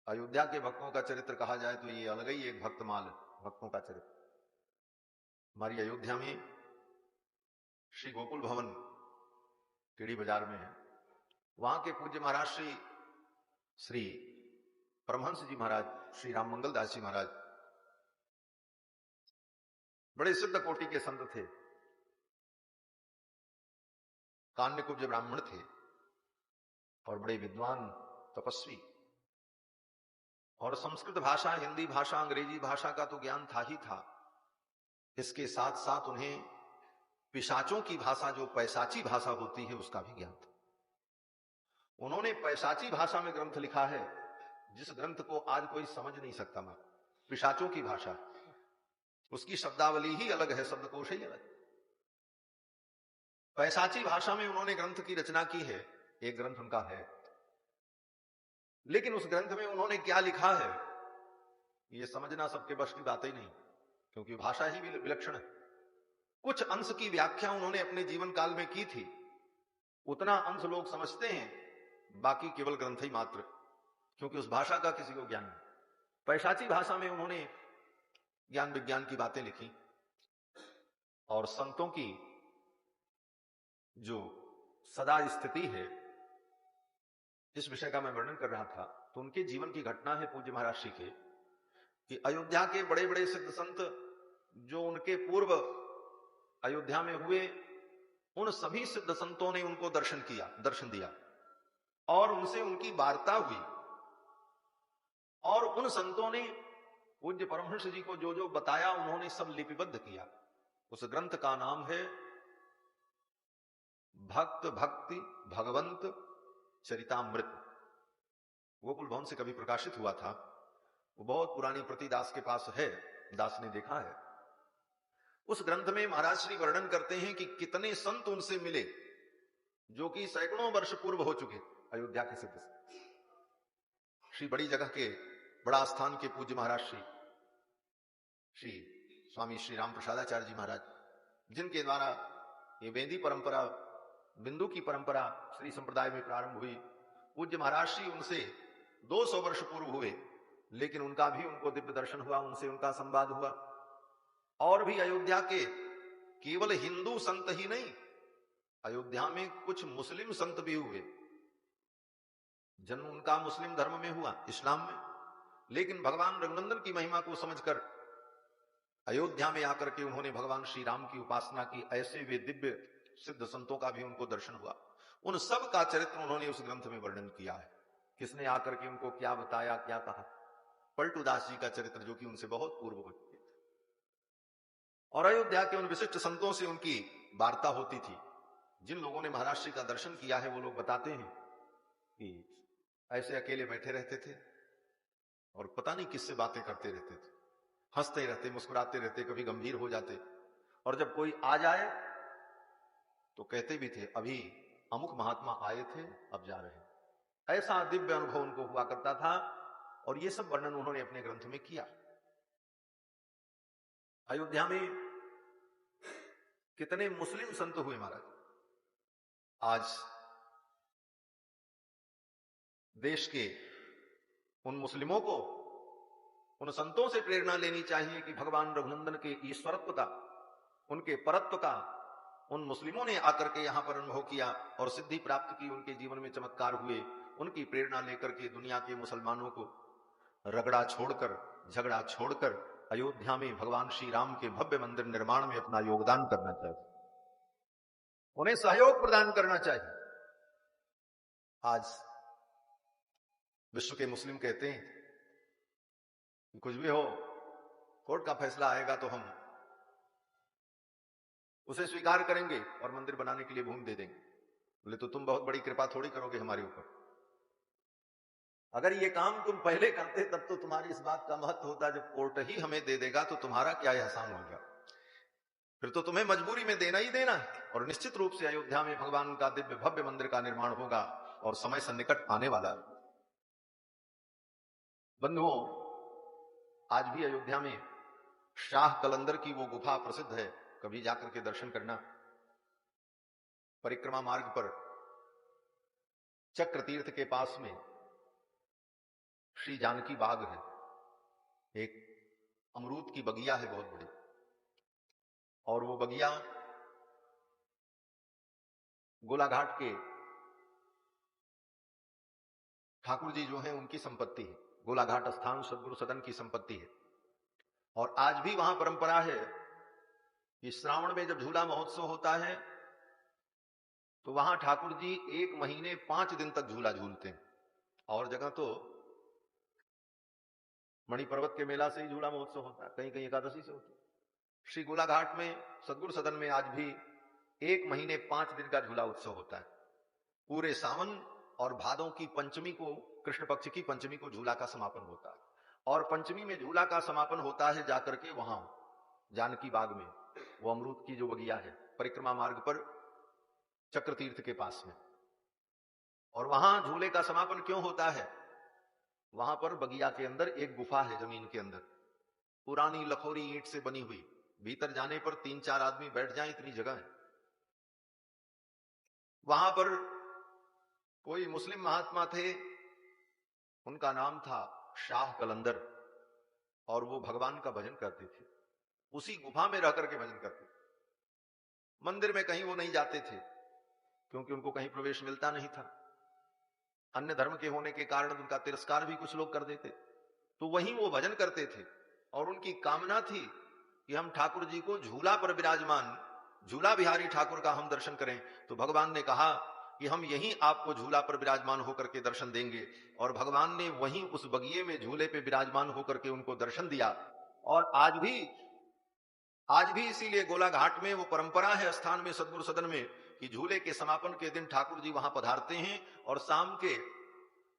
अयोध्या के भक्तों का चरित्र कहा जाए तो ये अलग ही एक भक्तमाल भक्तों का चरित्र। हमारी अयोध्या में श्री गोकुल भवन टीडी बाजार में है। वहां के पूज्य महाराज श्री परमहंस जी महाराज, श्री राम मंगल दास जी महाराज बड़े सिद्ध कोटि के संत थे, कान्यकुब्ज ब्राह्मण थे और बड़े विद्वान तपस्वी। और संस्कृत भाषा, हिंदी भाषा, अंग्रेजी भाषा का तो ज्ञान था ही था। इसके साथ साथ उन्हें पिशाचों की भाषा, जो पैशाची भाषा होती है, उसका भी ज्ञान था। उन्होंने पैशाची भाषा में ग्रंथ लिखा है, जिस ग्रंथ को आज कोई समझ नहीं सकता। मैं पिशाचों की भाषा, उसकी शब्दावली ही अलग है, शब्दकोश ही अलग। पैशाची भाषा में उन्होंने ग्रंथ की रचना की है, एक ग्रंथ उनका है। लेकिन उस ग्रंथ में उन्होंने क्या लिखा है, यह समझना सबके बस की बात ही नहीं, क्योंकि भाषा ही विलक्षण है। कुछ अंश की व्याख्या उन्होंने अपने जीवन काल में की थी, उतना अंश लोग समझते हैं, बाकी केवल ग्रंथ ही मात्र, क्योंकि उस भाषा का किसी को ज्ञान नहीं। पैशाची भाषा में उन्होंने ज्ञान विज्ञान की बातें लिखी और संतों की जो सदा स्थिति है, इस विषय का मैं वर्णन कर रहा था। तो उनके जीवन की घटना है पूज्य महाराज श्री के, कि अयोध्या के बड़े बड़े सिद्ध संत जो उनके पूर्व अयोध्या में हुए, उन सभी सिद्ध संतों ने उनको दर्शन दिया और उनसे उनकी वार्ता हुई। और उन संतों ने पूज्य परमहंस जी को जो जो बताया, उन्होंने सब लिपिबद्ध किया। उस ग्रंथ का नाम है भक्त भक्ति भगवंत चरितामृत। गोकुल भवन से कभी प्रकाशित हुआ था, वो बहुत पुरानी प्रति दास के पास है, दास ने देखा है। उस ग्रंथ में महाराज श्री वर्णन करते हैं कि कितने संत उनसे मिले, जो कि सैकड़ों वर्ष पूर्व हो चुके। अयोध्या के सिद्ध श्री बड़ी जगह के बड़ा स्थान के पूज्य महाराज श्री स्वामी श्री राम प्रसादाचार्य जी महाराज, जिनके द्वारा ये वेदी परंपरा, बिंदु की परंपरा श्री संप्रदाय में प्रारंभ हुई। पूज्य महाराज श्री उनसे 200 वर्ष पूर्व हुए, लेकिन उनका भी उनको दिव्य दर्शन हुआ, उनसे उनका संवाद हुआ। और भी अयोध्या के केवल हिंदू संत ही नहीं, अयोध्या में कुछ मुस्लिम संत भी हुए। जन्म उनका मुस्लिम धर्म में हुआ, इस्लाम में, लेकिन भगवान रघुनंदन की महिमा को समझकर अयोध्या में आकर के उन्होंने भगवान श्री राम की उपासना की। ऐसे वे दिव्य सिद्ध संतों का भी उनको दर्शन हुआ। उन सब का चरित्र उन्होंने उस ग्रंथ में वर्णन किया है। किसने आकर के उनको क्या बताया, क्या कहा। पलटू दास जी का चरित्र, जो कि उनसे बहुत पूर्व हो चुके थे। और अयोध्या के उन विशिष्ट संतों से उनकी वार्ता होती थी। जिन लोगों ने महाराज श्री का दर्शन किया है, वो लोग बताते हैं कि ऐसे अकेले बैठे रहते थे और पता नहीं किससे बातें करते रहते थे, हंसते रहते, मुस्कुराते रहते, कभी गंभीर हो जाते। और जब कोई आ जाए तो कहते भी थे, अभी अमुक महात्मा आए थे, अब जा रहे हैं। ऐसा दिव्य अनुभव उनको हुआ करता था। और ये सब वर्णन उन्होंने अपने ग्रंथ में किया। अयोध्या में कितने मुस्लिम संत हुए महाराज। आज देश के उन मुस्लिमों को उन संतों से प्रेरणा लेनी चाहिए कि भगवान रघुनंदन के ईश्वरत्व का, उनके परत्व का उन मुस्लिमों ने आकर के यहां पर अनुभव किया और सिद्धि प्राप्त की, उनके जीवन में चमत्कार हुए। उनकी प्रेरणा लेकर के दुनिया के मुसलमानों को रगड़ा छोड़कर, झगड़ा छोड़कर अयोध्या में भगवान श्री राम के भव्य मंदिर निर्माण में अपना योगदान करना चाहिए, उन्हें सहयोग प्रदान करना चाहिए। आज विश्व के मुस्लिम कहते हैं कि कुछ भी हो, कोर्ट का फैसला आएगा तो हम उसे स्वीकार करेंगे और मंदिर बनाने के लिए भूमि दे देंगे। बोले तो तुम बहुत बड़ी कृपा थोड़ी करोगे हमारे ऊपर, अगर ये काम तुम पहले करते तब तो तुम्हारी इस बात का महत्व होता, जब कोर्ट ही हमें दे देगा तो तुम्हारा क्या एहसान होगा, फिर तो तुम्हें मजबूरी में देना ही देना है। और निश्चित रूप से अयोध्या में भगवान का दिव्य भव्य मंदिर का निर्माण होगा और समय सन्निकट आने वाला है। बंधुओं, आज भी अयोध्या में शाह कलंदर की वो गुफा प्रसिद्ध है, कभी जाकर के दर्शन करना। परिक्रमा मार्ग पर चक्र तीर्थ के पास में श्री जानकी बाग है, एक अमरूद की बगिया है बहुत बड़ी, और वो बगिया गोलाघाट के ठाकुर जी जो है उनकी संपत्ति है। गोलाघाट स्थान सदगुरु सदन की संपत्ति है। और आज भी वहां परंपरा है कि श्रावण में जब झूला महोत्सव होता है तो वहां ठाकुर जी 1 महीने 5 दिन तक झूला झूलते हैं। और जगह तो मणि पर्वत के मेला से ही झूला महोत्सव होता है, कहीं कहीं एकादशी से होता है। श्री गोलाघाट में सदगुरु सदन में आज भी 1 महीने 5 दिन का झूला उत्सव होता है। पूरे सावन और भादों की पंचमी को, कृष्ण पक्ष की पंचमी को झूला का समापन होता है। और पंचमी में झूला का समापन होता है जाकर के वहां जानकी बाग में, वो अमरूद की जो बगिया है, परिक्रमा मार्ग पर चक्र तीर्थ के पास में। और वहां झूले का समापन क्यों होता है? वहां पर बगिया के अंदर एक गुफा है, जमीन के अंदर पुरानी लखोरी ईंट से बनी हुई, भीतर जाने पर 3-4 आदमी बैठ जाएं इतनी जगह है। वहां पर कोई मुस्लिम महात्मा थे, उनका नाम था शाह कलंदर, और वो भगवान का भजन करते थे। उसी गुफा में रह करके भजन करते थे। मंदिर में कहीं वो नहीं जाते थे क्योंकि उनको कहीं प्रवेश मिलता नहीं था। अन्य धर्म के होने के कारण उनका तिरस्कार भी कुछ लोग कर देते, तो वहीं वो भजन करते थे। और उनकी कामना थी कि हम ठाकुर जी को झूला पर विराजमान, झूला बिहारी ठाकुर का हम दर्शन करें। तो भगवान ने कहा कि हम यहीं आपको झूला पर विराजमान होकर के दर्शन देंगे। और भगवान ने वहीं उस बगिए में झूले पे विराजमान होकर के उनको दर्शन दिया। और आज भी इसीलिए गोलाघाट में वो परंपरा है स्थान में, सदगुरु सदन में, कि झूले के समापन के दिन ठाकुर जी वहां पधारते हैं और शाम के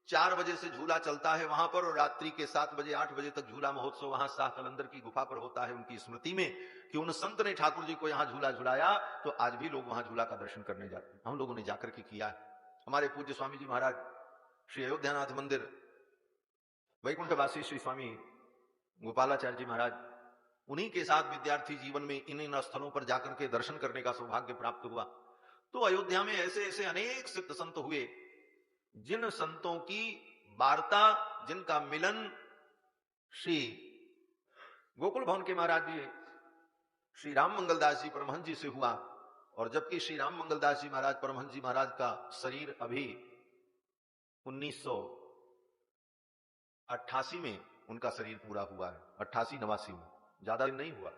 4 बजे से झूला चलता है वहां पर, और रात्रि के 7 बजे 8 बजे तक झूला महोत्सव वहां शाह कलंदर की गुफा पर होता है, उनकी स्मृति में कि उन संत ने ठाकुर जी को यहां झूला झुलाया। तो आज भी लोग वहां झूला का दर्शन करने जाते हैं। हम लोगों ने जाकर के किया है। हमारे पूज्य स्वामी जी महाराज श्री अयोध्यानाथ मंदिर, वैकुंठवासी श्री स्वामी गोपालाचार्य जी महाराज, उन्हीं के साथ विद्यार्थी जीवन में इन स्थलों पर जाकर के दर्शन करने का सौभाग्य प्राप्त हुआ। तो अयोध्या में ऐसे ऐसे अनेक सिद्ध संत हुए, जिन संतों की वार्ता, जिनका मिलन श्री गोकुल भवन के महाराज जी श्री राम मंगलदास जी परमहंस जी से हुआ। और जबकि श्री राम मंगलदास जी महाराज परमहंस जी महाराज का शरीर अभी 1988 में उनका शरीर पूरा हुआ है, 88-89 में, ज्यादा दिन नहीं हुआ।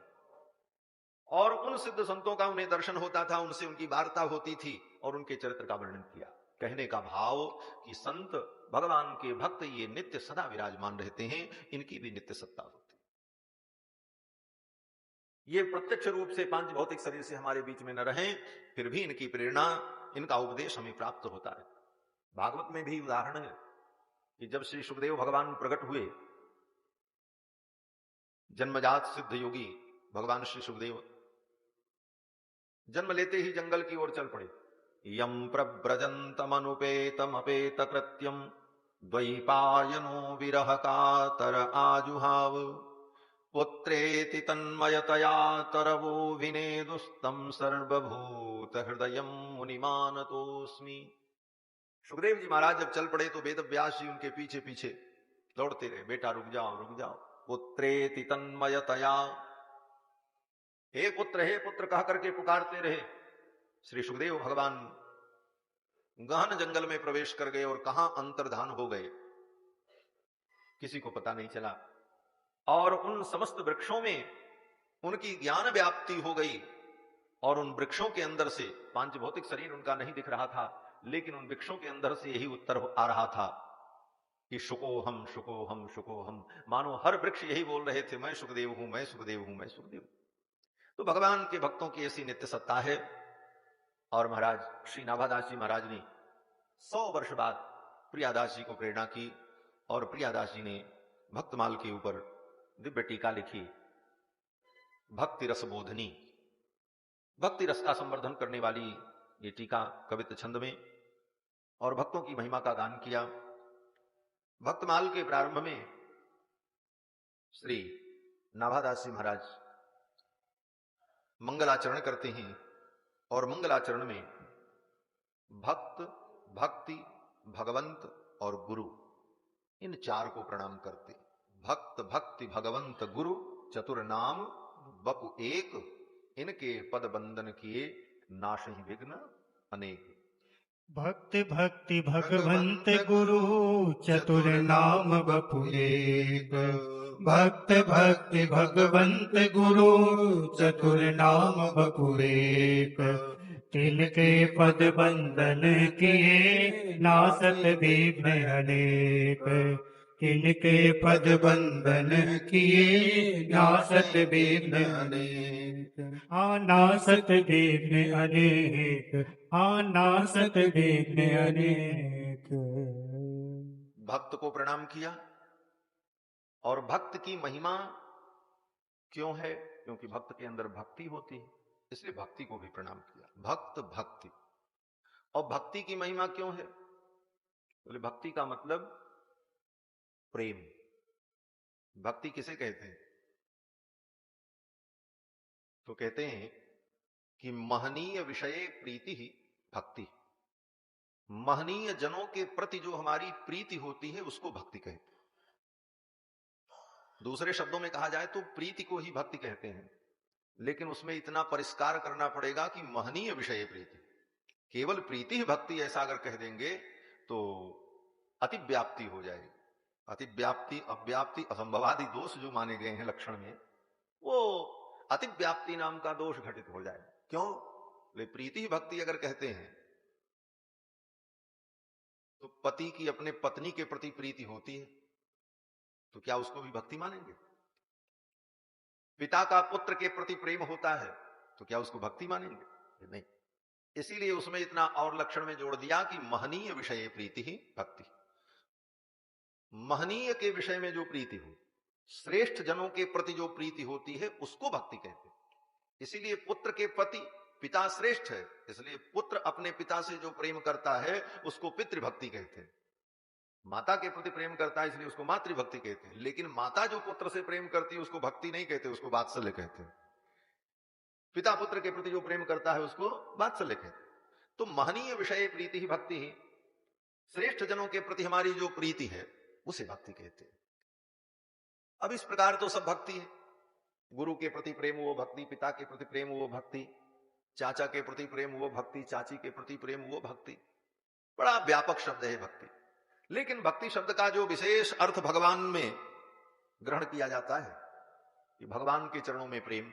और उन सिद्ध संतों का उन्हें दर्शन होता था, उनसे उनकी वार्ता होती थी और उनके चरित्र का वर्णन किया। कहने का भाव कि संत भगवान के भक्त ये नित्य सदा विराजमान रहते हैं, इनकी भी नित्य सत्ता होती। ये प्रत्यक्ष रूप से पांच भौतिक शरीर से हमारे बीच में न रहें, फिर भी इनकी प्रेरणा, इनका उपदेश हमें प्राप्त होता है। भागवत में भी उदाहरण है कि जब श्री सुखदेव भगवान प्रकट हुए, जन्मजात सिद्ध योगी भगवान श्री सुखदेव जन्म लेते ही जंगल की ओर चल पड़े। यम प्रव्रजंतमनुपेतमपेत कृत्यम द्वैपायनो विरह कातर आजुहाव पुत्रेति तन्मयतया तरवो विनेदुस्तं सर्वभूत हृदयं मुनिमानतोस्मि। सुखदेव जी महाराज जब चल पड़े तो वेद व्यास जी उनके पीछे पीछे दौड़ते रहे, बेटा रुक जाओ रुक जाओ। पुत्रेति तन्मयतया, हे पुत्र कह करके पुकारते रहे। श्री सुखदेव भगवान गहन जंगल में प्रवेश कर गए और कहां अंतर्धान हो गए किसी को पता नहीं चला। और उन समस्त वृक्षों में उनकी ज्ञान व्याप्ति हो गई। और उन वृक्षों के अंदर से, पांच भौतिक शरीर उनका नहीं दिख रहा था, लेकिन उन वृक्षों के अंदर से यही उत्तर आ रहा था कि शुकोहम शुकोहम शुकोहम। मानो हर वृक्ष यही बोल रहे थे, मैं सुखदेव हूं, मैं सुखदेव हूं, मैं सुखदेव हूं। तो तो भगवान के भक्तों की ऐसी नित्य सत्ता है। और महाराज श्री नाभादास जी महाराज ने 100 वर्ष बाद प्रियादास जी को प्रेरणा की और प्रियादास जी ने भक्तमाल के ऊपर दिव्य टीका लिखी, भक्ति रस बोधनी। भक्ति रस का संवर्धन करने वाली ये टीका कवित्त छंद में, और भक्तों की महिमा का गान किया। भक्तमाल के प्रारंभ में श्री नाभादास जी महाराज मंगलाचरण करते हैं और मंगलाचरण में भक्त, भक्ति, भगवंत और गुरु, इन चार को प्रणाम करते। भक्त, भक्ति, भगवंत, गुरु चतुर नाम बपु एक, इनके पद बंदन किए नाशहि विघ्न अनेक। भक्त भक्ति भगवंत गुरु चतुर नाम बपु एक। भक्त भक्ति भगवंत गुरु चतुर नाम बपु एक। तिनके पद बंदन किए नासत विघ्न अनेक। तिनके पद बंदन किए नासत विघ्न अनेक। नासत विघ्न अनेक। नासत विघ्न अनेक। भक्त को प्रणाम किया। और भक्त की महिमा क्यों है? क्योंकि भक्त के अंदर भक्ति होती है, इसलिए भक्ति को भी प्रणाम किया। भक्त, भक्ति। और भक्ति की महिमा क्यों है? बोले भक्ति का मतलब प्रेम। भक्ति किसे कहते हैं? तो कहते हैं कि महनीय विषय प्रीति ही भक्ति। महनीय जनों के प्रति जो हमारी प्रीति होती है उसको भक्ति कहते हैं। दूसरे शब्दों में कहा जाए तो प्रीति को ही भक्ति कहते हैं, लेकिन उसमें इतना परिष्कार करना पड़ेगा कि महनीय विषय प्रीति। केवल प्रीति ही भक्ति ऐसा अगर कह देंगे तो अतिव्याप्ति हो जाएगी। अतिव्याप्ति, अव्याप्ति, असंभवादि दोष जो माने गए हैं लक्षण में, वो अतिव्याप्ति नाम का दोष घटित हो जाए। क्यों? ले प्रीति ही भक्ति अगर कहते हैं तो पति की अपने पत्नी के प्रति प्रीति होती है, तो क्या उसको भी भक्ति मानेंगे? पिता का पुत्र के प्रति प्रेम होता है, तो क्या उसको भक्ति मानेंगे? नहीं। इसीलिए उसमें इतना और लक्षण में जोड़ दिया कि महनीय विषय प्रीति ही भक्ति। महनीय के विषय में जो प्रीति हो, श्रेष्ठ जनों के प्रति जो प्रीति होती है, उसको भक्ति कहते हैं। इसीलिए पुत्र के प्रति पिता श्रेष्ठ है, इसलिए पुत्र अपने पिता से जो प्रेम करता है उसको पितृभक्ति कहते हैं। माता के प्रति प्रेम करता है इसलिए उसको मातृभक्ति कहते हैं। लेकिन माता जो पुत्र से प्रेम करती है उसको भक्ति नहीं कहते, उसको वात्सल्य कहते हैं। पिता पुत्र के प्रति जो प्रेम करता है उसको वात्सल्य कहते हैं। तो महनीय विषय प्रीति ही भक्ति ही, श्रेष्ठ जनों के प्रति हमारी जो प्रीति है उसे भक्ति कहते हैं। अब इस प्रकार तो सब भक्ति है। गुरु के प्रति प्रेम वो भक्ति, पिता के प्रति प्रेम वो भक्ति, चाचा के प्रति प्रेम वो भक्ति, चाची के प्रति प्रेम वो भक्ति। बड़ा व्यापक शब्द है भक्ति। लेकिन भक्ति शब्द का जो विशेष अर्थ भगवान में ग्रहण किया जाता है कि भगवान के चरणों में प्रेम।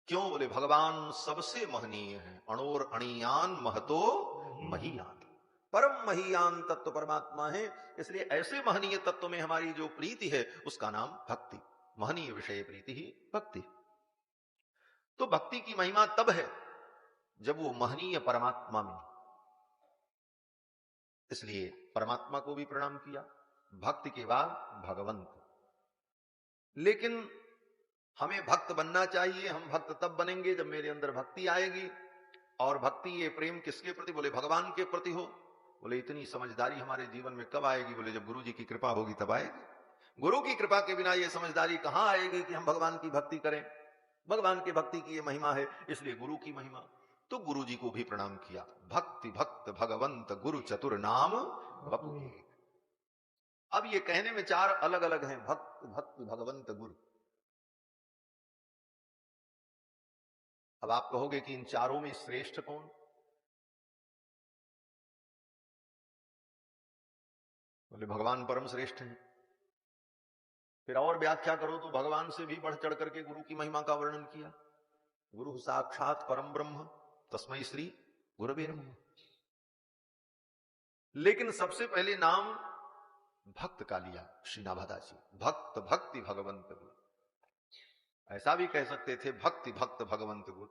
क्यों? बोले भगवान सबसे महनीय है। अणोर अणियान महतो महीयान, परम महीयान तत्व परमात्मा है। इसलिए ऐसे महनीय तत्व में हमारी जो प्रीति है उसका नाम भक्ति। महनीय विषय प्रीति ही भक्ति। तो भक्ति की महिमा तब है जब वो महनीय परमात्मा में। इसलिए परमात्मा को भी प्रणाम किया, भक्ति के बाद भगवंत। लेकिन हमें भक्त बनना चाहिए। हम भक्त तब बनेंगे जब मेरे अंदर भक्ति आएगी। और भक्ति ये प्रेम किसके प्रति? बोले भगवान के प्रति हो। बोले इतनी समझदारी हमारे जीवन में कब आएगी? बोले जब गुरु जी की कृपा होगी तब आएगी। गुरु की कृपा के बिना ये समझदारी कहां आएगी कि हम भगवान की भक्ति करें? भगवान की भक्ति की ये महिमा है, इसलिए गुरु की महिमा। तो गुरु जी को भी प्रणाम किया। भक्ति, भक्त, भगवंत, गुरु चतुर नाम बपु एक। अब ये कहने में चार अलग अलग हैं, भक्त, भक्ति, भगवंत, गुरु। अब आप कहोगे कि इन चारों में श्रेष्ठ कौन? बोले भगवान परम श्रेष्ठ हैं। फिर और व्याख्या करो तो भगवान से भी बढ़ चढ़ करके गुरु की महिमा का वर्णन किया। गुरु साक्षात परम ब्रह्म तस्मै श्री गुरवे नमः। लेकिन सबसे पहले नाम भक्त का लिया श्री नाभादास जी। भक्त, भक्ति, भगवंत, गुरु। ऐसा भी कह सकते थे भक्ति भक्त भगवंत गुरु।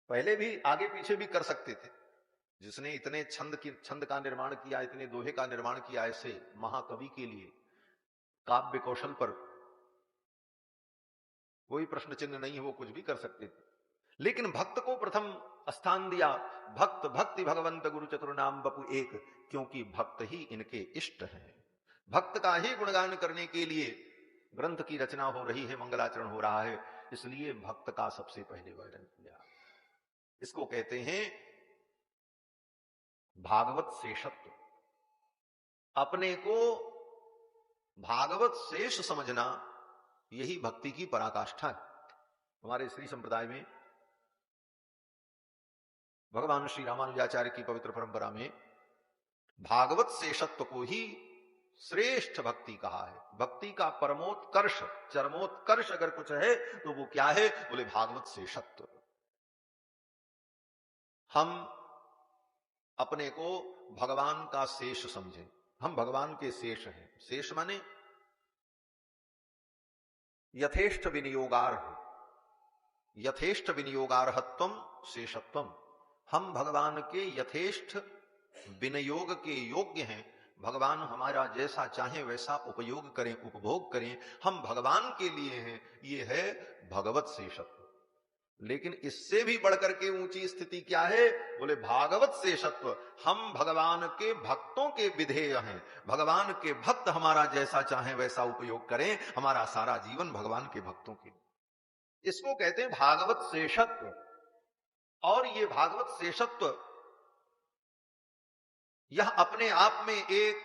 पहले भी आगे पीछे भी कर सकते थे। जिसने इतने छंद का निर्माण किया, इतने दोहे का निर्माण किया, ऐसे महाकवि के लिए काव्य कौशल पर कोई प्रश्न चिन्ह नहीं है, वो कुछ भी कर सकते थे। लेकिन भक्त को प्रथम स्थान दिया। भक्त भक्ति भगवंत गुरु चतुर नाम बपु एक, क्योंकि भक्त ही इनके इष्ट हैं। भक्त का ही गुणगान करने के लिए ग्रंथ की रचना हो रही है, मंगलाचरण हो रहा है, इसलिए भक्त का सबसे पहले वर्णन किया। इसको कहते हैं भागवत शेषत्व। अपने को भागवत शेष समझना, यही भक्ति की पराकाष्ठा है। हमारे श्री संप्रदाय में भगवान श्री रामानुजाचार्य की पवित्र परंपरा में भागवत शेषत्व को ही श्रेष्ठ भक्ति कहा है। भक्ति का परमोत्कर्ष, चरमोत्कर्ष अगर कुछ है तो वो क्या है? बोले भागवत शेषत्व। हम अपने को भगवान का शेष समझें। हम भगवान के शेष हैं। शेष माने यथेष्ट विनियोगार्ह, यथेष्ट विनियोगार्हत्वम शेषत्वम। हम भगवान के यथेष्ट विनियोग के योग्य हैं। भगवान हमारा जैसा चाहे वैसा उपयोग करें, उपभोग करें, हम भगवान के लिए हैं। ये है भगवत शेषत्व। लेकिन इससे भी बढ़कर के ऊंची स्थिति क्या है? बोले भागवत शेषत्व। हम भगवान के भक्तों के विधेय हैं। भगवान के भक्त हमारा जैसा चाहे वैसा उपयोग करें, हमारा सारा जीवन भगवान के भक्तों के। इसको कहते हैं भागवत शेषत्व। और ये भागवत शेषत्व यह अपने आप में एक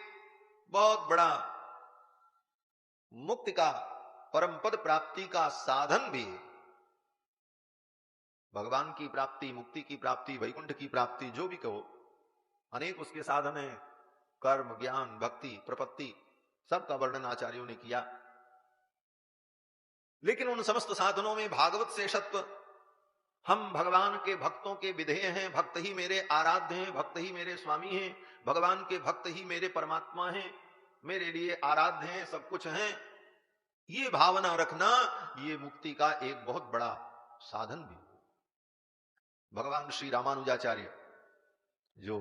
बहुत बड़ा मुक्ति का, परम पद प्राप्ति का साधन भी है। भगवान की प्राप्ति, मुक्ति की प्राप्ति, वैकुंठ की प्राप्ति, जो भी कहो, अनेक उसके साधन हैं। कर्म, ज्ञान, भक्ति, प्रपत्ति, सबका वर्णन आचार्यों ने किया। लेकिन उन समस्त साधनों में भागवत शेषत्व, हम भगवान के भक्तों के विधेय हैं। भक्त ही मेरे आराध्य हैं, भक्त ही मेरे स्वामी हैं, भगवान के भक्त ही मेरे परमात्मा हैं, मेरे लिए आराध्य हैं, सब कुछ हैं। ये भावना रखना, ये मुक्ति का एक बहुत बड़ा साधन भी। भगवान श्री रामानुजाचार्य जो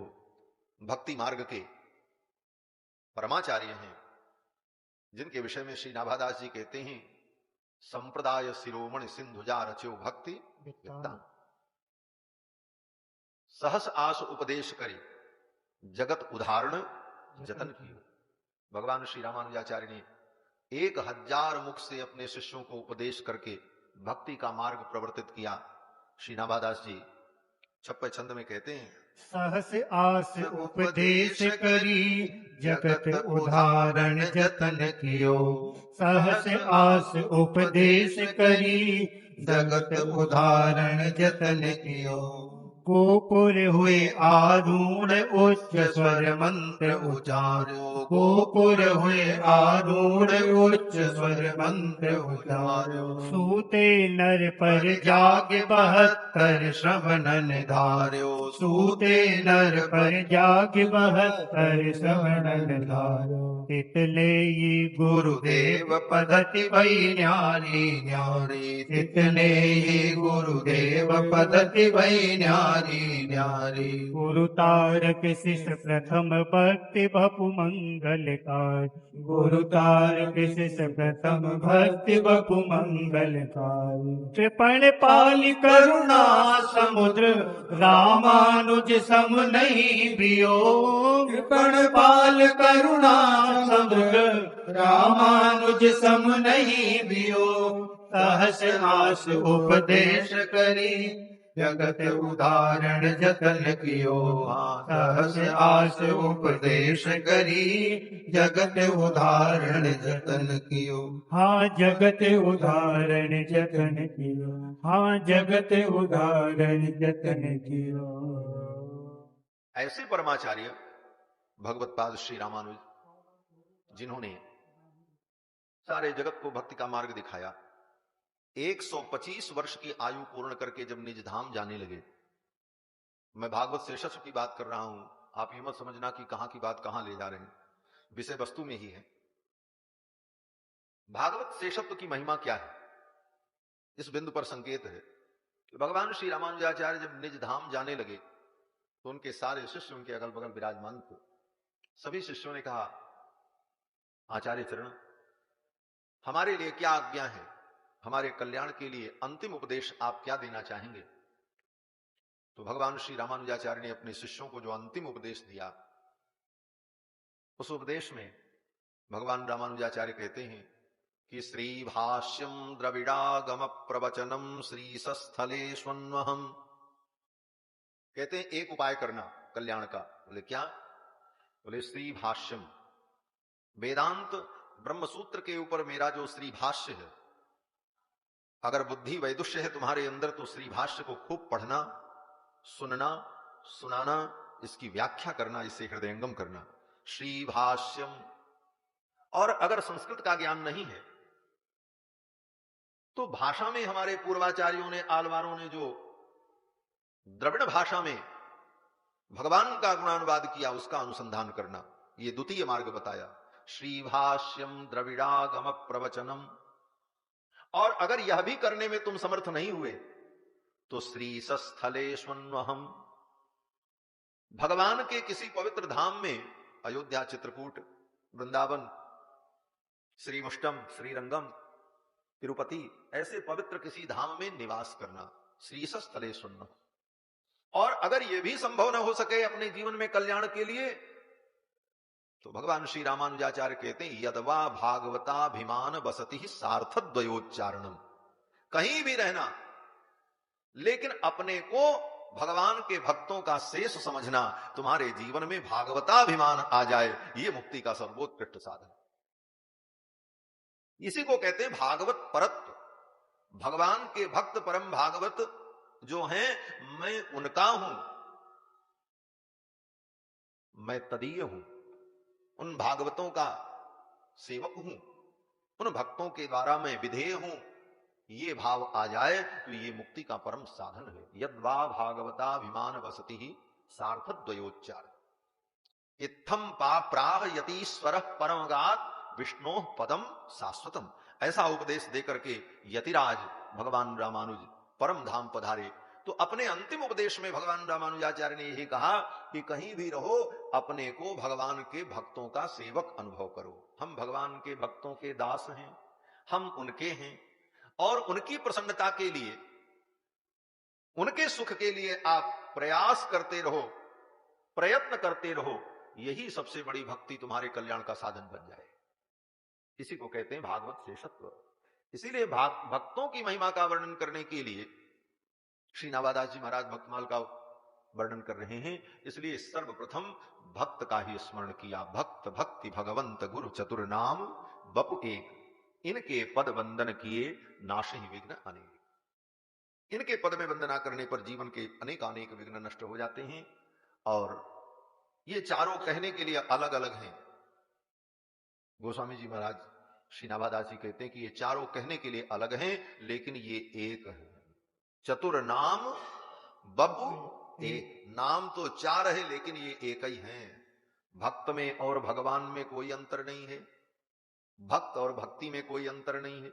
भक्ति मार्ग के परमाचार्य हैं, जिनके विषय में श्री नाभादास जी कहते हैं संप्रदाय शिरोमणि सिंधुजा रचो भक्ति वित्ता, सहस आस उपदेश करी जगत उदाहरण जतन कियो। भगवान श्री रामानुजाचार्य ने 1000 मुख से अपने शिष्यों को उपदेश करके भक्ति का मार्ग प्रवर्तित किया। श्री नाभादास जी 56 छंद में कहते हैं सहस आस उपदेश करी जगत उदाहरण जतन कियो। सहस आस उपदेश करी जगत उदाहरण जतन कियो। गोपुर हुए आरूढ़ उच्च स्वर मंत्र उचारो। गोपुर हुए आरूढ़ उच्च स्वर मंत्र उचारो। सूते नर पर जाग 72 श्रवणन धार्यो। सूते नर पर जाग 72 श्रवणन धार्यो। तितले ये गुरुदेव पद्धति भई न्यारी न्यारी। तितले ये गुरुदेव पद्धति भई न्यारी न्यारी। गुरु तारक शिष्य प्रथम भक्ति बपु मंगलकार। गुरु तारक शिष्य प्रथम भक्ति बपु मंगलकार। कृपण पाल करुणा समुद्र रामानुज सम नहीं बियो। कृपण पाल करुणा समुद्र रामानुज सम नहीं बियो। सहस आस उपदेश करी जगत उदाहरण जतन कियो। सहस आस उपदेश करी जगत उदाहरण जतन कियो। हाँ जगत उदाहरण जतन कियो। हाँ जगत उदाहरण जतन कियो। ऐसे परमाचार्य भगवत पाद श्री रामानुज, जिन्होंने सारे जगत को भक्ति का मार्ग दिखाया, 125 वर्ष की आयु पूर्ण करके जब निज धाम जाने लगे। मैं भागवत शेषत्व की बात कर रहा हूं, आप ये मत समझना कि कहां की बात कहां ले जा रहे हैं, विषय वस्तु में ही है। भागवत शेषत्व की महिमा क्या है, इस बिंदु पर संकेत है कि भगवान श्री रामानुजाचार्य जब निज धाम जाने लगे तो उनके सारे शिष्य उनके अगल बगल विराजमान थे। सभी शिष्यों ने कहा, आचार्य चरण, हमारे लिए क्या आज्ञा है, हमारे कल्याण के लिए अंतिम उपदेश आप क्या देना चाहेंगे। तो भगवान श्री रामानुजाचार्य ने अपने शिष्यों को जो अंतिम उपदेश दिया, उस उपदेश में भगवान रामानुजाचार्य कहते हैं कि श्री भाष्यम द्रविड़ागम प्रवचनम श्री सस्थले स्वन्वहम। कहते हैं एक उपाय करना कल्याण का। बोले क्या? बोले श्री भाष्यम, वेदांत ब्रह्मसूत्र के ऊपर मेरा जो श्री भाष्य है, अगर बुद्धि वैदुष्य है तुम्हारे अंदर तो श्री भाष्य को खूब पढ़ना, सुनना, सुनाना, इसकी व्याख्या करना, इसे हृदयंगम करना। श्री भाष्यम। और अगर संस्कृत का ज्ञान नहीं है तो भाषा में हमारे पूर्वाचार्यों ने, आलवारों ने जो द्रविड़ भाषा में भगवान का गुणानुवाद किया उसका अनुसंधान करना, ये द्वितीय मार्ग बताया। श्री भाष्यम द्रविड़ागम प्रवचनम। और अगर यह भी करने में तुम समर्थ नहीं हुए तो श्री सस्थलेष्वन्वहम, भगवान के किसी पवित्र धाम में, अयोध्या, चित्रकूट, वृंदावन, श्रीमुष्टम, श्रीरंगम, तिरुपति, ऐसे पवित्र किसी धाम में निवास करना, श्री सस्थलेष्वन्वहम। और अगर यह भी संभव न हो सके अपने जीवन में कल्याण के लिए तो भगवान श्री रामानुजाचार्य कहते हैं, यदवा भागवताभिमान बसति सार्थद्वयोच्चारणम। कहीं भी रहना लेकिन अपने को भगवान के भक्तों का शेष समझना, तुम्हारे जीवन में भागवताभिमान आ जाए, ये मुक्ति का सर्वोत्कृष्ट साधन। इसी को कहते हैं भागवत परत्व। भगवान के भक्त परम भागवत जो हैं, मैं उनका हूं, मैं तदीय हूं, उन भागवतों का सेवक हूं, उन भक्तों के द्वारा मैं विधेय हूं, ये भाव आ जाए तो ये मुक्ति का परम साधन है। यद्वा भागवताभिमान वसति ही सार्थद्वयोच्चार इत्थम प्राह यतीश्वर परमगात विष्णो पदम शाश्वतम। ऐसा उपदेश देकर के यतिराज भगवान रामानुज परम धाम पधारे। तो अपने अंतिम उपदेश में भगवान रामानुजाचार्य ने यही कहा कि कहीं भी रहो, अपने को भगवान के भक्तों का सेवक अनुभव करो। हम भगवान के भक्तों के दास हैं, हम उनके हैं, और उनकी प्रसन्नता के लिए, उनके सुख के लिए आप प्रयास करते रहो, प्रयत्न करते रहो। यही सबसे बड़ी भक्ति तुम्हारे कल्याण का साधन बन जाए। इसी को कहते हैं भागवत शेषत्व। इसीलिए भक्तों की महिमा का वर्णन करने के लिए श्री नावादास जी महाराज भक्तमाल का वर्णन कर रहे हैं। इसलिए सर्वप्रथम भक्त का ही स्मरण किया। भक्त भक्ति भगवंत गुरु चतुर नाम बपु एक, इनके पद वंदन किए नाशहि विघ्न अनेक। इनके पद में वंदना करने पर जीवन के अनेक विघ्न नष्ट हो जाते हैं। और ये चारों कहने के लिए अलग अलग हैं। गोस्वामी जी महाराज श्री नाभादास जी कहते हैं कि ये चारों कहने के लिए अलग हैं, लेकिन ये एक है। चतुर नाम बपु एक। नाम तो चार है लेकिन ये एक ही है। भक्त में और भगवान में कोई अंतर नहीं है, भक्त और भक्ति में कोई अंतर नहीं है।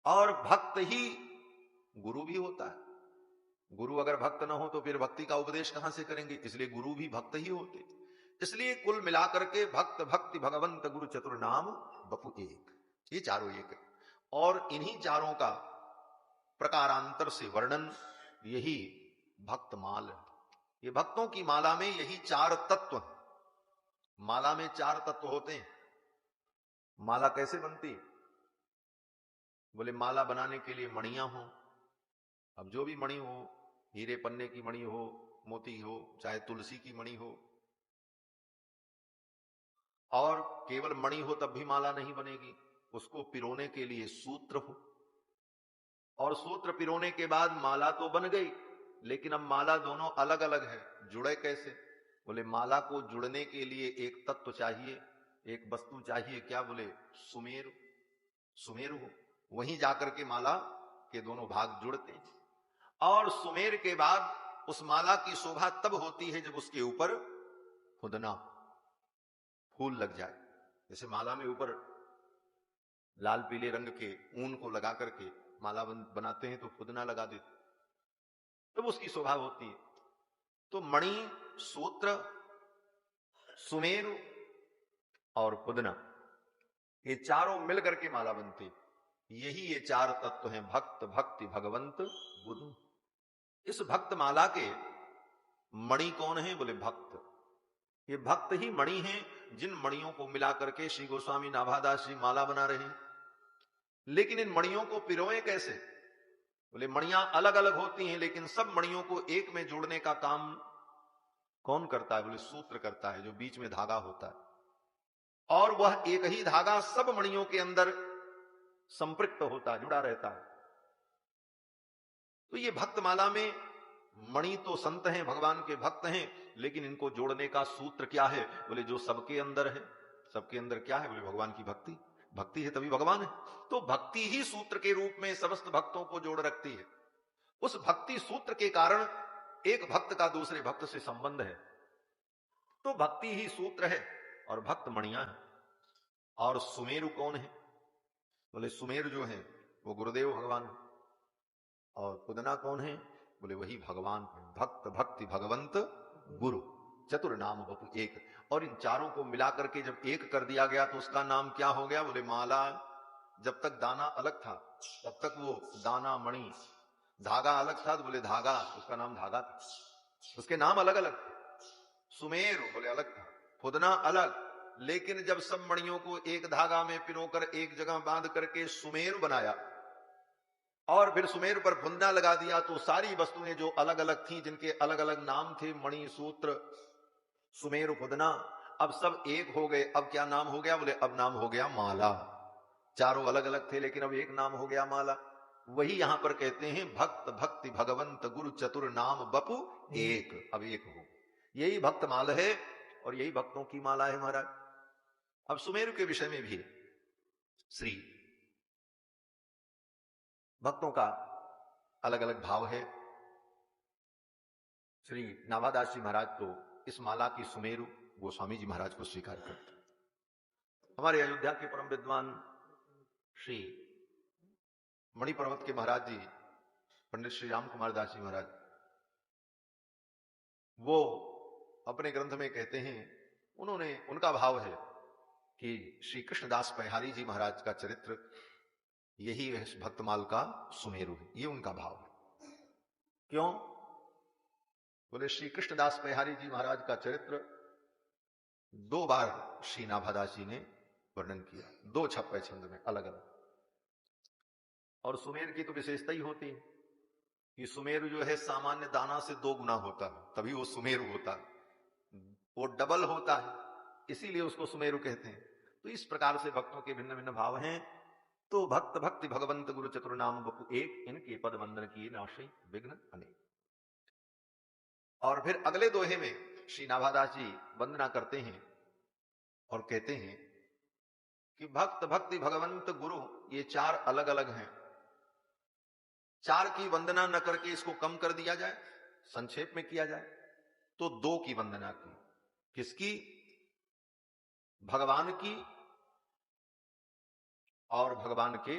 और भक्त ही गुरु भी होता है। गुरु अगर भक्त ना हो तो फिर भक्ति का उपदेश कहां से करेंगे, इसलिए गुरु भी भक्त ही होते। इसलिए कुल मिलाकर के भक्त भक्ति भगवंत गुरु चतुर नाम बपु एक, ये चारों एक है। और इन्हीं चारों का प्रकारांतर से वर्णन यही भक्तमाल है। ये भक्तों की माला में यही चार तत्व है। माला में चार तत्व होते हैं। माला कैसे बनती? बोले माला बनाने के लिए मणियां हो। अब जो भी मणि हो, हीरे पन्ने की मणि हो, मोती हो, चाहे तुलसी की मणि हो, और केवल मणि हो तब भी माला नहीं बनेगी। उसको पिरोने के लिए सूत्र हो, और सूत्र पिरोने के बाद माला तो बन गई, लेकिन अब माला दोनों अलग अलग है, जुड़े कैसे? बोले माला को जुड़ने के लिए एक तत्व चाहिए, एक वस्तु चाहिए। क्या? बोले सुमेरु। सुमेरु हो, वहीं जाकर के माला के दोनों भाग जुड़ते हैं। और सुमेर के बाद उस माला की शोभा तब होती है जब उसके ऊपर खुदना फूल लग जाए। जैसे माला में ऊपर लाल पीले रंग के ऊन को लगा करके माला बनाते हैं तो पुदना लगा देते, तब उसकी शोभा होती है। तो मणि, सूत्र, सुमेरु और पुदना, ये चारों मिलकर के माला बनती। यही ये चार तत्व हैं भक्त, भक्ति, भगवंत, गुरु। इस भक्त माला के मणि कौन है? बोले भक्त। ये भक्त ही मणि हैं, जिन मणियों को मिला करके श्री गोस्वामी नाभादास जी माला बना रहे हैं। लेकिन इन मणियों को पिरोए कैसे? बोले मणियां अलग अलग होती हैं, लेकिन सब मणियों को एक में जोड़ने का काम कौन करता है? बोले सूत्र करता है, जो बीच में धागा होता है। और वह एक ही धागा सब मणियों के अंदर संपृक्त होता है, जुड़ा रहता है। तो ये भक्तमाला में मणि तो संत हैं, भगवान के भक्त हैं, लेकिन इनको जोड़ने का सूत्र क्या है? बोले जो सबके अंदर है। सबके अंदर क्या है? बोले भगवान की भक्ति। भक्ति है तभी भगवान है। तो भक्ति ही सूत्र के रूप में समस्त भक्तों को जोड़ रखती है। उस भक्ति सूत्र के कारण एक भक्त का दूसरे भक्त से संबंध है। तो भक्ति ही सूत्र है और भक्त मणियां है। और सुमेरु कौन है? बोले सुमेरु जो है वो गुरुदेव भगवान है। और पुदना कौन है? बोले वही भगवान है। भक्त, भक्ति, भगवंत, गुरु, चतुर नाम बपु एक। और इन चारों को मिलाकर के जब एक कर दिया गया तो उसका नाम क्या हो गया? बोले माला। जब तक दाना अलग था तब तक वो दाना मणि, धागा अलग था तो बोले धागा, उसका नाम धागा था। उसके नाम अलग अलग थे। सुमेरु बोले अलग था, पुदना अलग। लेकिन जब सब मणियों को एक धागा में पिरोकर एक जगह बांध करके सुमेरु बनाया और फिर सुमेरु पर पुदना लगा दिया, तो सारी वस्तुएं जो अलग अलग थी, जिनके अलग अलग नाम थे, मणि, सूत्र, सुमेरु, पुदना, अब सब एक हो गए। अब क्या नाम हो गया? बोले अब नाम हो गया माला। चारों अलग अलग थे लेकिन अब एक नाम हो गया माला। वही यहां पर कहते हैं भक्त, भक्ति, भगवंत, गुरु, चतुर नाम बपु एक। अब एक हो, यही भक्त माला है और यही भक्तों की माला है महाराज। अब सुमेरु के विषय में भी श्री भक्तों का अलग अलग भाव है। श्री नाभादास जी महाराज तो इस माला की सुमेरु गोस्वामी जी महाराज को स्वीकार करते। हमारे अयोध्या के परम विद्वान श्री मणि पर्वत के महाराज जी पंडित श्री राम कुमार दास जी महाराज, वो अपने ग्रंथ में कहते हैं, उनका भाव है कि श्री कृष्णदास परिहारी जी महाराज का चरित्र यही भक्तमाल का सुमेरु है। ये उनका भाव है। क्यों? बोले श्री कृष्णदास परिहारी जी महाराज का चरित्र 2 बार श्री नाभादास जी ने वर्णन किया, 2 छप्पे छंद में अलग अलग। और सुमेर की तो विशेषता ही होती है कि सुमेरु जो है सामान्य दाना से 2 गुना होता है, तभी वो सुमेरु होता है। वो डबल होता है, इसीलिए उसको सुमेरु कहते हैं। तो इस प्रकार से भक्तों के भिन्न भिन्न भाव हैं। तो भक्त, भक्ति, भगवंत, गुरु, चतुर नाम बपु एक, इनके पद वंदन किए नाशय विघ्न अनेक। और फिर अगले दोहे में श्री नाभादास जी वंदना करते हैं और कहते हैं कि भक्त, भक्ति, भगवंत, गुरु ये 4 अलग अलग हैं। 4 की वंदना न करके इसको कम कर दिया जाए, संक्षेप में किया जाए तो 2 की वंदना की। किसकी? भगवान की और भगवान के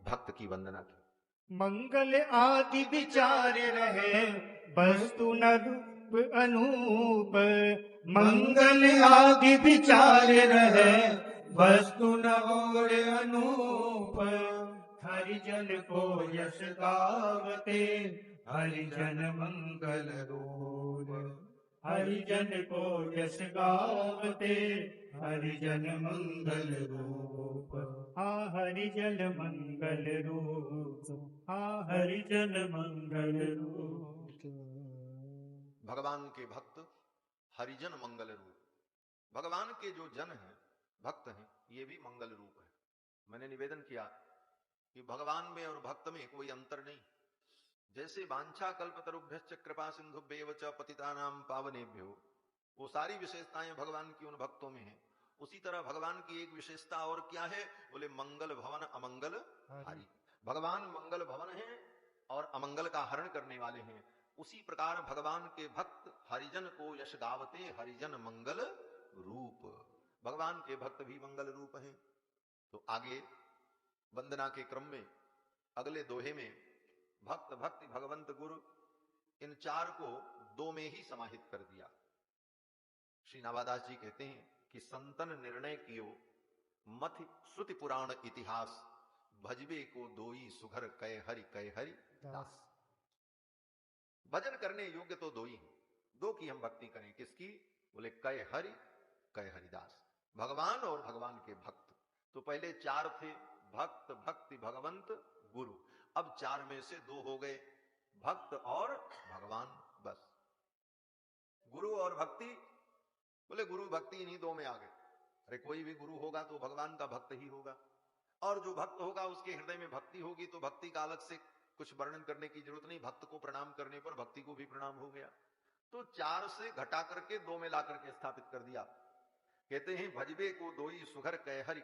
भक्त की वंदना की। मंगल आदि विचार रहे वस्तु न रूप अनूप। मंगल आदि विचार रहे वस्तु न और अनूप। हरिजन को यश गावते हरिजन मंगल रूप। हरिजन को यश गावते हरिजन मंगल रूप। हाँ हरिजन मंगल रूप। हाँ हरिजन मंगल रूप। भगवान के भक्त हरिजन मंगल रूप। भगवान के जो जन हैं, भक्त हैं, ये भी मंगल रूप है। मैंने निवेदन किया कि भगवान में और भक्त में कोई अंतर नहीं। जैसे वांछा कल्पतरुभ्यश्च कृपा सिंधुभ्येव च पतितानां पावनेभ्यो, वो सारी विशेषताएं भगवान की उन भक्तों में हैं। उसी तरह भगवान की एक विशेषता और क्या है? बोले मंगल भवन अमंगल हारी। भगवान मंगल भवन है और अमंगल का हरण करने वाले हैं। उसी प्रकार भगवान के भक्त हरिजन को यश गावते हरिजन मंगल रूप। भगवान के भक्त भी मंगल रूप हैं। तो आगे वंदना के क्रम में अगले दोहे में भक्त भक्ति भगवंत गुरु, इन चार को दो में ही समाहित कर दिया। श्री नाभादास जी कहते हैं कि संतन निर्णय कियो मथि श्रुति पुराण इतिहास, भजबे को दोई सुघर कय हरि दास। भजन करने योग्य तो दो ही हैं, दो की हम भक्ति करें। किसकी? बोले कय हरिदास, भगवान और भगवान के भक्त। तो पहले चार थे, भक्त भक्ति भगवंत गुरु। अब चार में से दो हो गए, भक्त और भगवान। बस गुरु और भक्ति, बोले गुरु भक्ति इन्हीं दो में आ गए। अरे कोई भी गुरु होगा तो भगवान का भक्त ही होगा, और जो भक्त होगा उसके हृदय में भक्ति होगी, तो भक्ति का अलग से कुछ वर्णन करने की जरूरत नहीं। भक्त को प्रणाम करने पर भक्ति को भी प्रणाम हो गया। तो चार से घटा करके दो में ला करके स्थापित कर दिया। कहते हैं भजबे को दोई सुघर कय हरि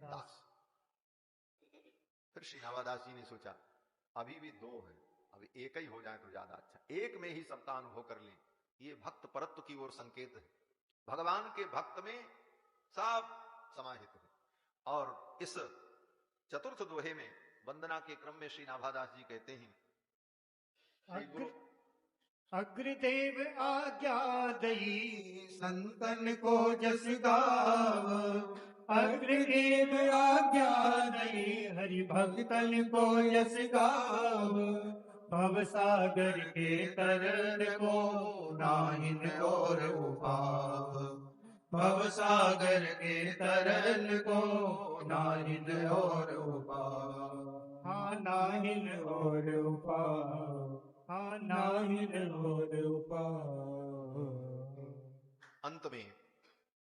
दास। फिर श्री नाभादास जी ने सोचा अभी भी दो है, अभी एक ही हो जाए तो ज्यादा अच्छा, एक में ही सबका अनुभव कर लें। ये भक्त परत्व की ओर संकेत है, भगवान के भक्त में सब समाहित है। और इस चतुर्थ दोहे में वंदना के क्रम में श्री नाभादास जी कहते हैं, अग्रदेव आज्ञा दई संतन को जस गाव, अग्रदेव आज्ञा दई हरि भक्तन को यस गाव, भव सागर के तरन को नाहिन और उपाव, भव सागर के तरन को नाहिन और उपाव, हाँ नाहिन और उपाव, हाँ नाहिन और उपाव। अंत में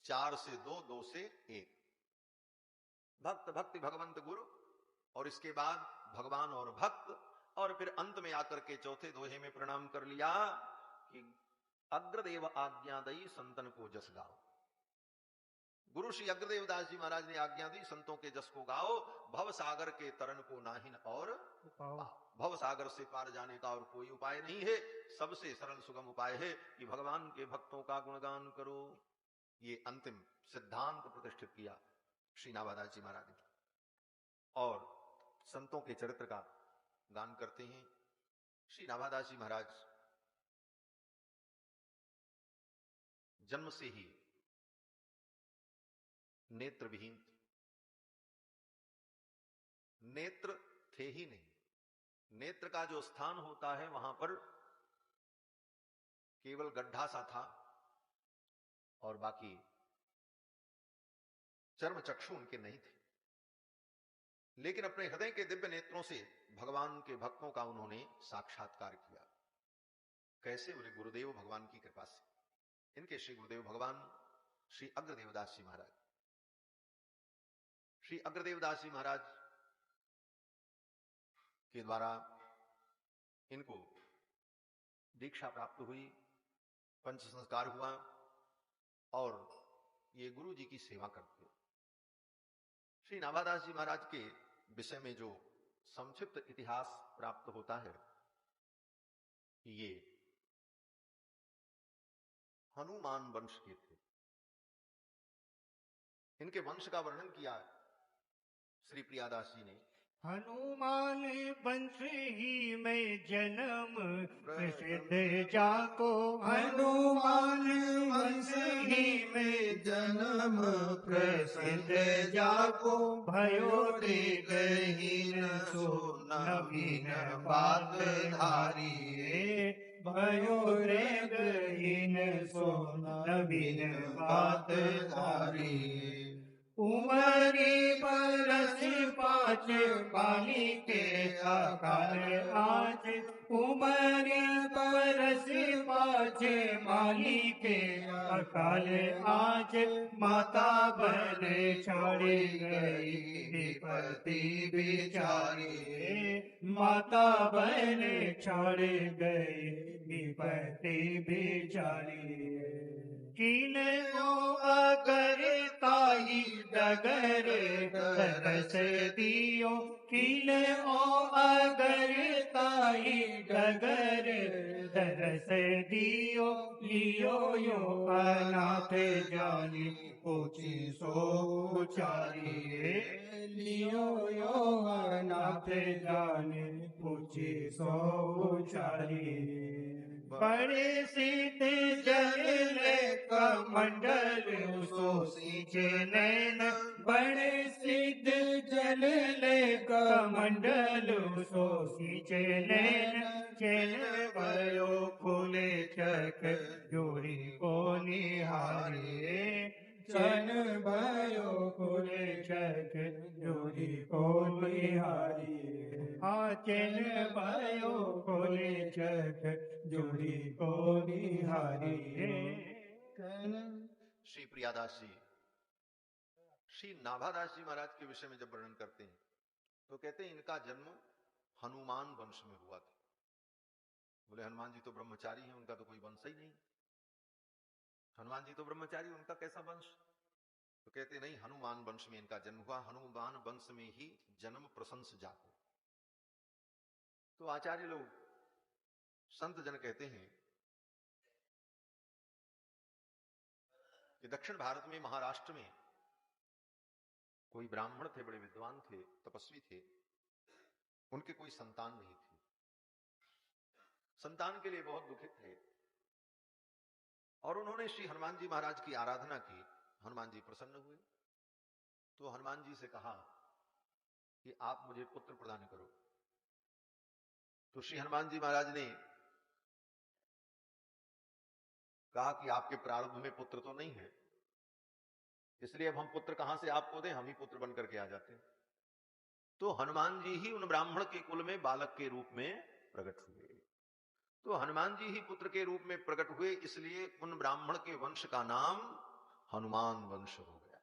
चार से दो, दो से एक, भक्त भक्ति भगवंत गुरु, और इसके बाद भगवान और भक्त, और फिर अंत में आकर के चौथे दोहे में प्रणाम कर लिया कि अग्रदेव आज्ञा दई संतन को जस गाओ। गुरु श्री अग्रदेव दास जी महाराज ने आज्ञा दी, संतों के जस को गाओ, भव सागर के तरन को नाहिन और पाओ। भव सागर से पार जाने का और कोई उपाय नहीं है, सबसे सरल सुगम उपाय है कि भगवान के भक्तों का गुणगान करो। ये अंतिम सिद्धांत प्रतिष्ठित किया श्री नाभादास जी महाराज ने। और संतों के चरित्र का गान करते हैं। श्री नाभादास जी महाराज जन्म से ही नेत्र विहीन थे, नेत्र थे ही नहीं। नेत्र का जो स्थान होता है वहां पर केवल गड्ढा सा था, और बाकी चर्म चक्षु उनके नहीं थे। लेकिन अपने हृदय के दिव्य नेत्रों से भगवान के भक्तों का उन्होंने साक्षात्कार किया। कैसे? बोले गुरुदेव भगवान की कृपा से। इनके श्री गुरुदेव भगवान श्री अग्रदेवदास जी महाराज, श्री अग्रदेवदास जी महाराज के द्वारा इनको दीक्षा प्राप्त हुई, पंच संस्कार हुआ, और ये गुरु जी की सेवा करते। श्री नाभादास जी महाराज के विषय में जो संक्षिप्त इतिहास प्राप्त होता है, ये हनुमान वंश के थे। इनके वंश का वर्णन किया श्री प्रियादास जी ने। हनुमान वंश ही में जन्म प्रसिद्ध जाको, हनुमान वंश ही में जन्म प्रसिद्ध जाको, भयो गहीन सो नवीन बात धारी, भयो गहीन सो नवीन बात धारी। उमरी बरस पाँच बाली के अकाल आज, उमरी बरस पाँच बाली के अकाल आज, माता बन छोड़ी गई विपत्ति बिचारी, माता बन छोड़ गई विपत्ति बिचारी। किन को अगर ताई डगर तरस दियो, किन ओ अगर ताई डगर दरस दियो लियो यो अनाथ जानी ऊंची सो ऊंचाई लियो यो अनाथ जानी ऊंची सो ऊंचाई बड़े सिद्ध जल कमंडल सो सींचे नैन बड़े सिद्ध जल कमंडल सो सींचे नैन चैन भयो फूले चक जोड़ी को निहारे चैन भयो फूले चक जोड़ी को निहारी चैन भयो फूले चक जोड़ी को निहारी। श्री प्रियादास जी श्री नाभादास जी महाराज के विषय में जब वर्णन करते हैं तो कहते हैं इनका जन्म हनुमान वंश में हुआ था। बोले हनुमान जी तो ब्रह्मचारी हैं, उनका तो कोई वंश ही नहीं। हनुमान जी तो ब्रह्मचारी, उनका कैसा वंश? तो कहते नहीं, हनुमान वंश में इनका जन्म हुआ। हनुमान वंश में ही जन्म प्रशंस जातो। तो आचार्य लोग संत जन कहते हैं कि दक्षिण भारत में महाराष्ट्र में कोई ब्राह्मण थे, बड़े विद्वान थे, तपस्वी थे, उनके कोई संतान नहीं थी। संतान के लिए बहुत दुखित थे और उन्होंने श्री हनुमान जी महाराज की आराधना की। हनुमान जी प्रसन्न हुए तो हनुमान जी से कहा कि आप मुझे पुत्र प्रदान करो। तो श्री हनुमान जी महाराज ने कहा कि आपके प्रारब्ध में पुत्र तो नहीं है, इसलिए अब हम पुत्र कहां से आपको दें, हम ही पुत्र बनकर के आ जाते हैं। तो हनुमान जी ही उन ब्राह्मण के कुल में बालक के रूप में प्रकट हुए। तो हनुमान जी ही पुत्र के रूप में प्रकट हुए, इसलिए उन ब्राह्मण के वंश का नाम हनुमान वंश हो गया।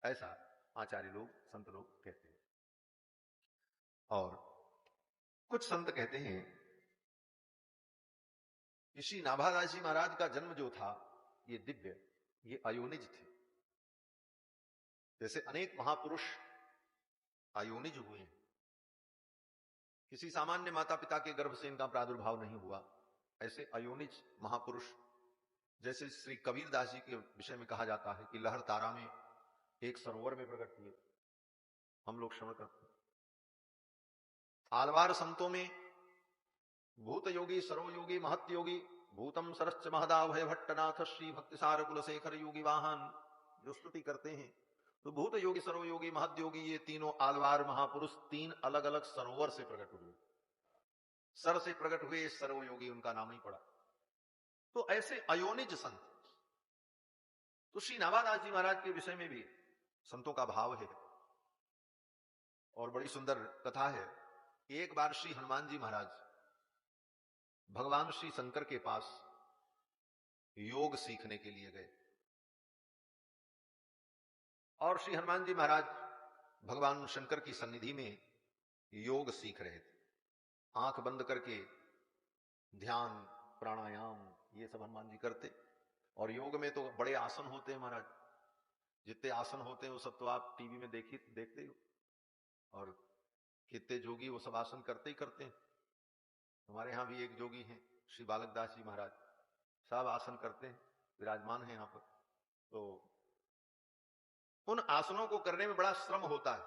ऐसा आचार्य लोग, संत लोग कहते हैं। और कुछ संत कहते हैं कि श्री नाभादास जी महाराज का जन्म जो था ये दिव्य, ये अयोनिज थे। जैसे अनेक महापुरुष अयोनिज हुए हैं, किसी सामान्य माता पिता के गर्भ से इनका प्रादुर्भाव नहीं हुआ, ऐसे अयोनिज महापुरुष जैसे श्री कबीर दास जी के विषय में कहा जाता है कि लहर तारा में एक सरोवर में प्रकट हुए। हम लोग श्रवण करते हैं। आलवार संतों में भूत योगी, सर्वयोगी, महत योगी, भूतम सरश्च महदा भय भट्टनाथ श्री भक्तिसार कुलशेखर योगी वाहन जो स्तुति करते हैं, तो भूत योगी, सर्वयोगी, महत योगी, ये तीनों आलवार महापुरुष तीन अलग अलग सरोवर से प्रकट हुए। सर से प्रकट हुए, सर्वयोगी उनका नाम ही पड़ा। तो ऐसे अयोनिज संत। तो श्री नाभादास जी महाराज के विषय में भी संतों का भाव है और बड़ी सुंदर कथा है। एक बार श्री हनुमान जी महाराज भगवान श्री शंकर के पास योग सीखने के लिए गए और श्री हनुमान जी महाराज भगवान शंकर की सन्निधि में योग सीख रहे थे। आंख बंद करके ध्यान, प्राणायाम ये सब हनुमान जी करते। और योग में तो बड़े आसन होते हैं महाराज, जितने आसन होते हैं वो सब तो आप टीवी में देखते हो। और कितने जोगी वो सब आसन करते ही करते हैं। हमारे यहाँ भी एक जोगी हैं श्री बालक दास जी महाराज, सब आसन करते हैं, विराजमान हैं यहाँ पर। तो उन आसनों को करने में बड़ा श्रम होता है।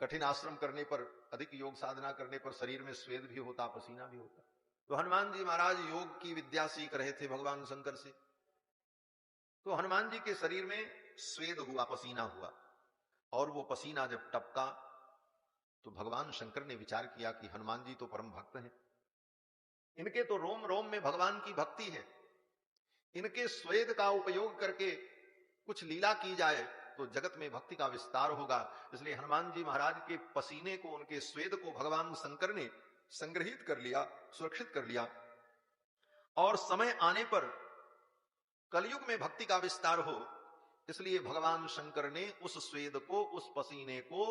कठिन आश्रम करने पर, अधिक योग साधना करने पर शरीर में स्वेद भी होता, पसीना भी होता। तो हनुमान जी महाराज योग की विद्या सीख रहे थे भगवान शंकर से। तो हनुमान जी के शरीर में स्वेद हुआ, पसीना हुआ, और वो पसीना जब टपका तो भगवान शंकर ने विचार किया कि हनुमान जी तो परम भक्त हैं, इनके तो रोम रोम में भगवान की भक्ति है, इनके स्वेद का उपयोग करके कुछ लीला की जाए तो जगत में भक्ति का विस्तार होगा। इसलिए हनुमान जी महाराज के पसीने को, उनके स्वेद को भगवान शंकर ने संग्रहित कर लिया, सुरक्षित कर लिया। और समय आने पर कलयुग में भक्ति का विस्तार हो, इसलिए भगवान शंकर ने उस स्वेद को, उस पसीने को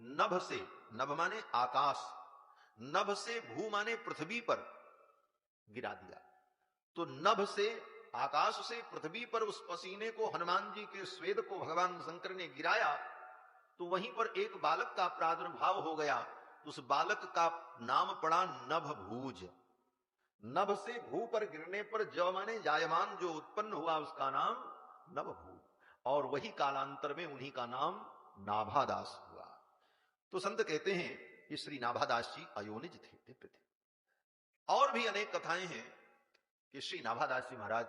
नभ से, नभ माने आकाश, नभ से भू माने पृथ्वी पर गिरा दिया। तो नभ से, आकाश से पृथ्वी पर उस पसीने को, हनुमान जी के स्वेद को भगवान शंकर ने गिराया, तो वहीं पर एक बालक का प्रादुर्भाव हो गया। उस बालक का नाम पड़ा नभभूज। नभ से भू पर गिरने पर ज माने जायमान जो उत्पन्न हुआ उसका नाम नभभूज, और वही कालांतर में उन्हीं का नाम नाभादास हुआ। तो संत कहते हैं कि श्री नाभादास जी अयोनिज थे, दिव्य थे। और भी अनेक कथाएं हैं कि श्री नाभादास जी महाराज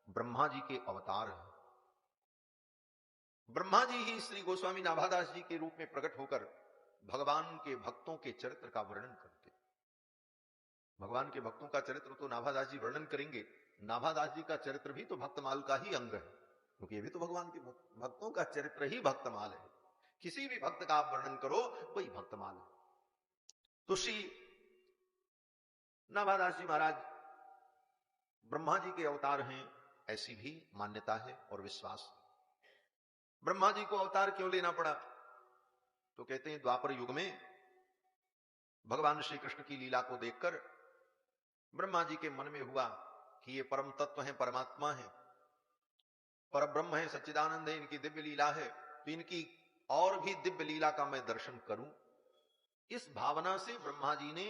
ब्रह्मा जी के अवतार हैं। ब्रह्मा जी ही श्री गोस्वामी नाभादास जी के रूप में प्रकट होकर भगवान के भक्तों के चरित्र का वर्णन करते। भगवान के भक्तों का चरित्र तो नाभादास जी वर्णन करेंगे। नाभादास जी का चरित्र भी तो भक्तमाल का ही अंग है, क्योंकि ये भी तो भगवान के भक्तों का चरित्र ही भक्तमाल है। किसी भी भक्त का आप वर्णन करो वही भक्तमाल है। तो श्री नाभादास जी महाराज ब्रह्मा जी के अवतार हैं, ऐसी भी मान्यता है और विश्वास। ब्रह्मा जी को अवतार क्यों लेना पड़ा? तो कहते हैं द्वापर युग में भगवान श्री कृष्ण की लीला को देखकर ब्रह्मा जी के मन में हुआ कि ये परम तत्व है, परमात्मा है, पर ब्रह्म है, सच्चिदानंद है, इनकी दिव्य लीला है, तो इनकी और भी दिव्य लीला का मैं दर्शन करूं। इस भावना से ब्रह्मा जी ने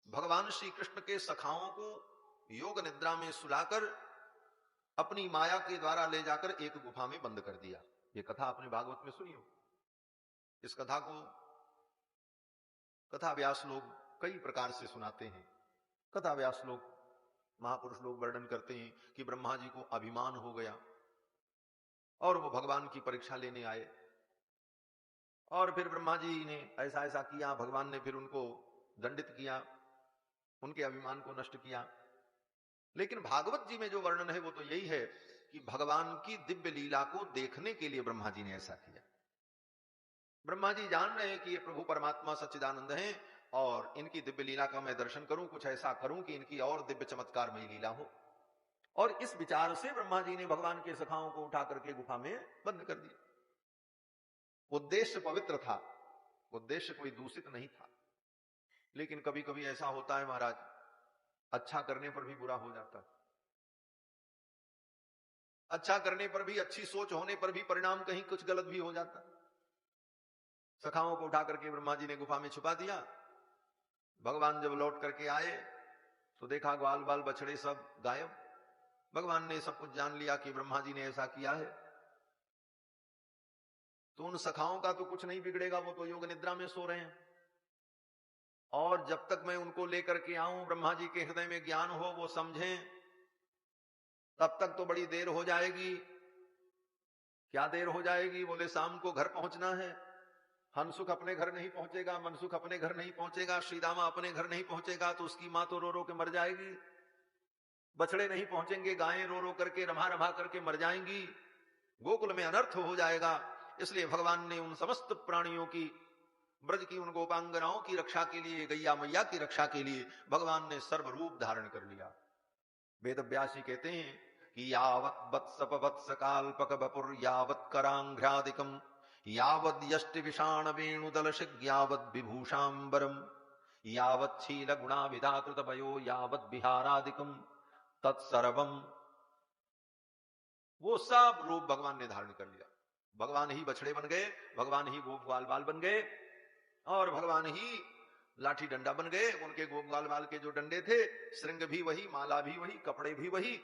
भगवान श्री कृष्ण के सखाओं को योग निद्रा में सुलाकर अपनी माया के द्वारा ले जाकर एक गुफा में बंद कर दिया। ये कथा आपने भागवत में सुनी हो। इस कथा को कथा व्यास लोग कई प्रकार से सुनाते हैं। कथा व्यास लोग, महापुरुष लोग वर्णन करते हैं कि ब्रह्मा जी को अभिमान हो गया और वो भगवान की परीक्षा लेने आए, और फिर ब्रह्मा जी ने ऐसा ऐसा किया, भगवान ने फिर उनको दंडित किया, उनके अभिमान को नष्ट किया। लेकिन भागवत जी में जो वर्णन है वो तो यही है कि भगवान की दिव्य लीला को देखने के लिए ब्रह्मा जी ने ऐसा किया। ब्रह्मा जी जान रहे हैं कि ये प्रभु परमात्मा सच्चिदानंद हैं और इनकी दिव्य लीला का मैं दर्शन करूं, कुछ ऐसा करूं कि इनकी और दिव्य चमत्कारमयी लीला हो। और इस विचार से ब्रह्मा जी ने भगवान के सखाओं को उठा करके गुफा में बंद कर दिया। उद्देश्य पवित्र था, उद्देश्य कोई दूषित नहीं था। लेकिन कभी कभी ऐसा होता है महाराज, अच्छा करने पर भी बुरा हो जाता है। अच्छा करने पर भी, अच्छी सोच होने पर भी परिणाम कहीं कुछ गलत भी हो जाता है। सखाओं को उठा करके ब्रह्मा जी ने गुफा में छुपा दिया। भगवान जब लौट करके आए तो देखा ग्वाल बाल बछड़े सब गायब। भगवान ने सब कुछ जान लिया कि ब्रह्मा जी ने ऐसा किया है। तो उन सखाओं का तो कुछ नहीं बिगड़ेगा, वो तो योग निद्रा में सो रहे हैं, और जब तक मैं उनको लेकर के आऊं, ब्रह्मा जी के हृदय में ज्ञान हो, वो समझें, तब तक तो बड़ी देर हो जाएगी। क्या देर हो जाएगी? बोले शाम को घर पहुंचना है। हंसुख अपने घर नहीं पहुंचेगा, मनसुख अपने घर नहीं पहुंचेगा, श्रीदामा अपने घर नहीं पहुंचेगा तो उसकी मां तो रो रो के मर जाएगी। बछड़े नहीं पहुंचेंगे, गायें रो रो करके, रमा रमा करके मर जाएंगी, गोकुल में अनर्थ हो जाएगा। इसलिए भगवान ने उन समस्त प्राणियों की, ब्रज की उन गोपांगनाओं की रक्षा के लिए, गैया मैया की रक्षा के लिए भगवान ने सर्वरूप धारण कर लिया। वेद व्यासी कहते हैं कि यावत् वत्सप वत्स काल्पक बपुर यावत् करांघ्रादिकम यावद् यष्टि विषाण वेणुदल शिग्यावद् विभूषांबरम यावत् शील गुणा विधाकृत भयो यावद् विहारादिकम तत्सर्वम। वो सब रूप भगवान ने धारण कर लिया। भगवान ही बछड़े बन गए, भगवान ही गोप ग्वाल बाल बन गए, और भगवान ही लाठी डंडा बन गए। उनके गोप ग्वाल बाल के जो डंडे थे, श्रृंग भी वही, माला भी वही, कपड़े भी वही,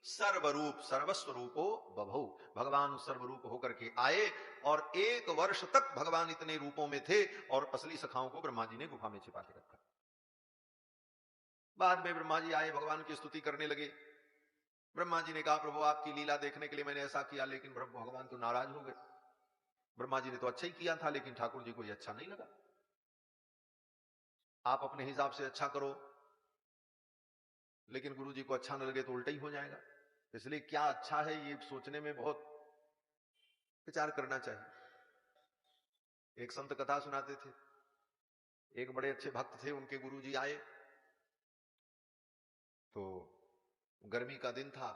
सर्वरूप सर्वस्वरूपो बभौ। भगवान सर्वरूप होकर के आए और 1 वर्ष तक भगवान इतने रूपों में थे, और असली सखाओं को ब्रह्मा जी ने गुफा में छिपा के रखा। बाद में ब्रह्मा जी आए, भगवान की स्तुति करने लगे। ब्रह्मा जी ने कहा प्रभु आपकी लीला देखने के लिए मैंने ऐसा किया, लेकिन भगवान तो नाराज हो गए। ब्रह्मा जी ने तो अच्छा ही किया था, लेकिन ठाकुर जी को ये अच्छा नहीं लगा। आप अपने हिसाब से अच्छा करो, लेकिन गुरु जी को अच्छा न लगे तो उल्टा ही हो जाएगा। इसलिए क्या अच्छा है ये सोचने में बहुत विचार करना चाहिए। एक संत कथा सुनाते थे, एक बड़े अच्छे भक्त थे, उनके गुरु जी आए, तो गर्मी का दिन था,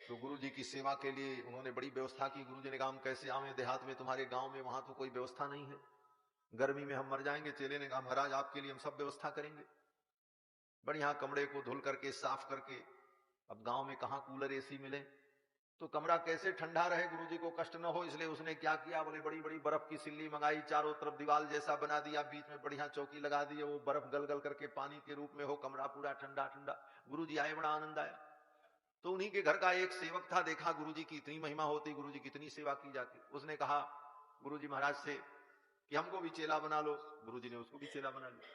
तो गुरु जी की सेवा के लिए उन्होंने बड़ी व्यवस्था की। गुरु जी ने कहा हम कैसे आवे देहात में, तुम्हारे गांव में, वहां तो कोई व्यवस्था नहीं है, गर्मी में हम मर जाएंगे। चेले ने कहा महाराज आपके लिए हम सब व्यवस्था करेंगे। बढ़िया कमरे को धुल करके, साफ करके, अब गांव में कहां कूलर एसी मिले, तो कमरा कैसे ठंडा रहे, गुरुजी को कष्ट न हो, इसलिए उसने क्या किया, बोले बड़ी बड़ी बर्फ की सिल्ली मंगाई, चारों तरफ दीवार जैसा बना दिया, बीच में बढ़िया चौकी लगा दी, वो बर्फ गल गल करके पानी के रूप में हो, कमरा पूरा ठंडा ठंडा। गुरुजी आए, बड़ा आनंद आया। तो उन्हीं के घर का एक सेवक था, देखा गुरुजी की इतनी महिमा होती, गुरुजी की इतनी सेवा की जाती, उसने कहा गुरुजी महाराज से कि हमको भी चेला बना लो। गुरुजी ने उसको भी चेला बना लिया।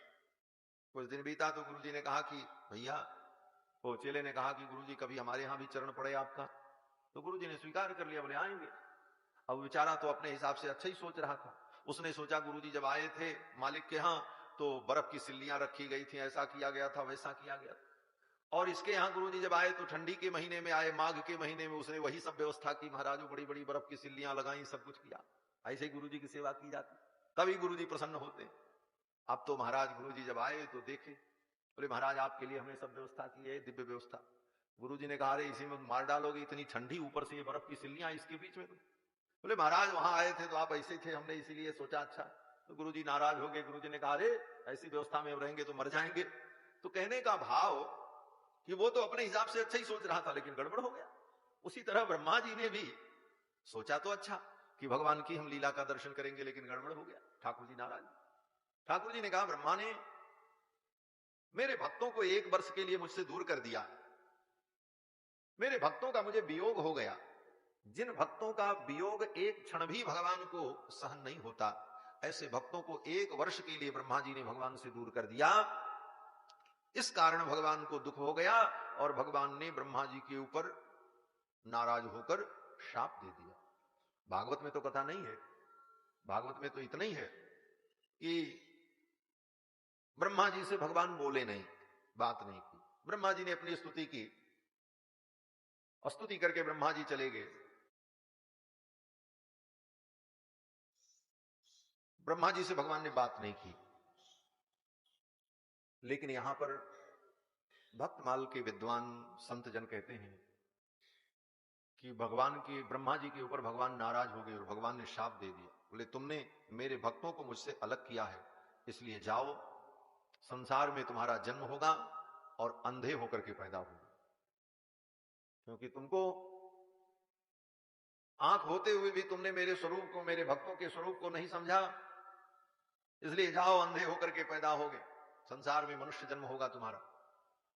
कुछ दिन बीता तो गुरुजी ने कहा कि भैया, वो चेले ने कहा कि गुरुजी कभी हमारे यहाँ भी चरण पड़े आपका। तो गुरुजी ने स्वीकार कर लिया, बोले आएंगे। अब बेचारा तो अपने हिसाब से अच्छा ही सोच रहा था। उसने सोचा गुरुजी जब आए थे मालिक के यहाँ तो बर्फ की सिल्लियां रखी गई थी, ऐसा किया गया था, वैसा किया गया था। और इसके यहाँ गुरुजी जब आए तो ठंडी के महीने में आए, माघ के महीने में उसने वही सब व्यवस्था की, महाराज बड़ी बड़ी बर्फ की सिल्लियां लगाई, सब कुछ किया। ऐसे ही गुरुजी की सेवा की जाती, तभी गुरुजी प्रसन्न होते। अब तो महाराज गुरुजी जब आए तो देखे, बोले महाराज आपके लिए हमने सब व्यवस्था की है, दिव्य व्यवस्था। गुरुजी ने कहा अरे इसी में मार डालोगे, इतनी ठंडी, ऊपर से ये बर्फ की सिल्लियां इसके बीच में। बोले महाराज वहां आए थे तो आप ऐसे थे, हमने इसीलिए सोचा अच्छा। तो गुरुजी नाराज हो गए। गुरुजी ने कहा अरे ऐसी व्यवस्था में रहेंगे तो मर जाएंगे। तो कहने का भाव कि वो तो अपने हिसाब से अच्छा ही सोच रहा था, लेकिन गड़बड़ हो गया। उसी तरह ब्रह्मा जी ने भी सोचा तो अच्छा कि भगवान की हम लीला का दर्शन करेंगे, लेकिन गड़बड़ हो गया। ठाकुर जी नाराज। ठाकुर जी ने कहा ब्रह्मा ने मेरे भक्तों को 1 वर्ष के लिए मुझसे दूर कर दिया, मेरे भक्तों का मुझे वियोग हो गया। जिन भक्तों का वियोग एक क्षण भी भगवान को सहन नहीं होता, ऐसे भक्तों को 1 वर्ष के लिए ब्रह्मा जी ने भगवान से दूर कर दिया। इस कारण भगवान को दुख हो गया और भगवान ने ब्रह्मा जी के ऊपर नाराज होकर शाप दे दिया। भागवत में तो कथा नहीं है, भागवत में तो इतना ही है कि ब्रह्मा जी से भगवान बोले नहीं, बात नहीं की। ब्रह्मा जी ने अपनी स्तुति की, स्तुति करके ब्रह्मा जी चले गए। ब्रह्मा जी से भगवान ने बात नहीं की। लेकिन यहां पर भक्तमाल के विद्वान संत जन कहते हैं कि भगवान की, ब्रह्मा जी के ऊपर भगवान नाराज हो गए और भगवान ने शाप दे दिया। बोले तुमने मेरे भक्तों को मुझसे अलग किया है, इसलिए जाओ, संसार में तुम्हारा जन्म होगा और अंधे होकर के पैदा होगा, क्योंकि तुमको आंख होते हुए भी तुमने मेरे स्वरूप को, मेरे भक्तों के स्वरूप को नहीं समझा, इसलिए जाओ, अंधे होकर के पैदा होगे, संसार में मनुष्य जन्म होगा तुम्हारा।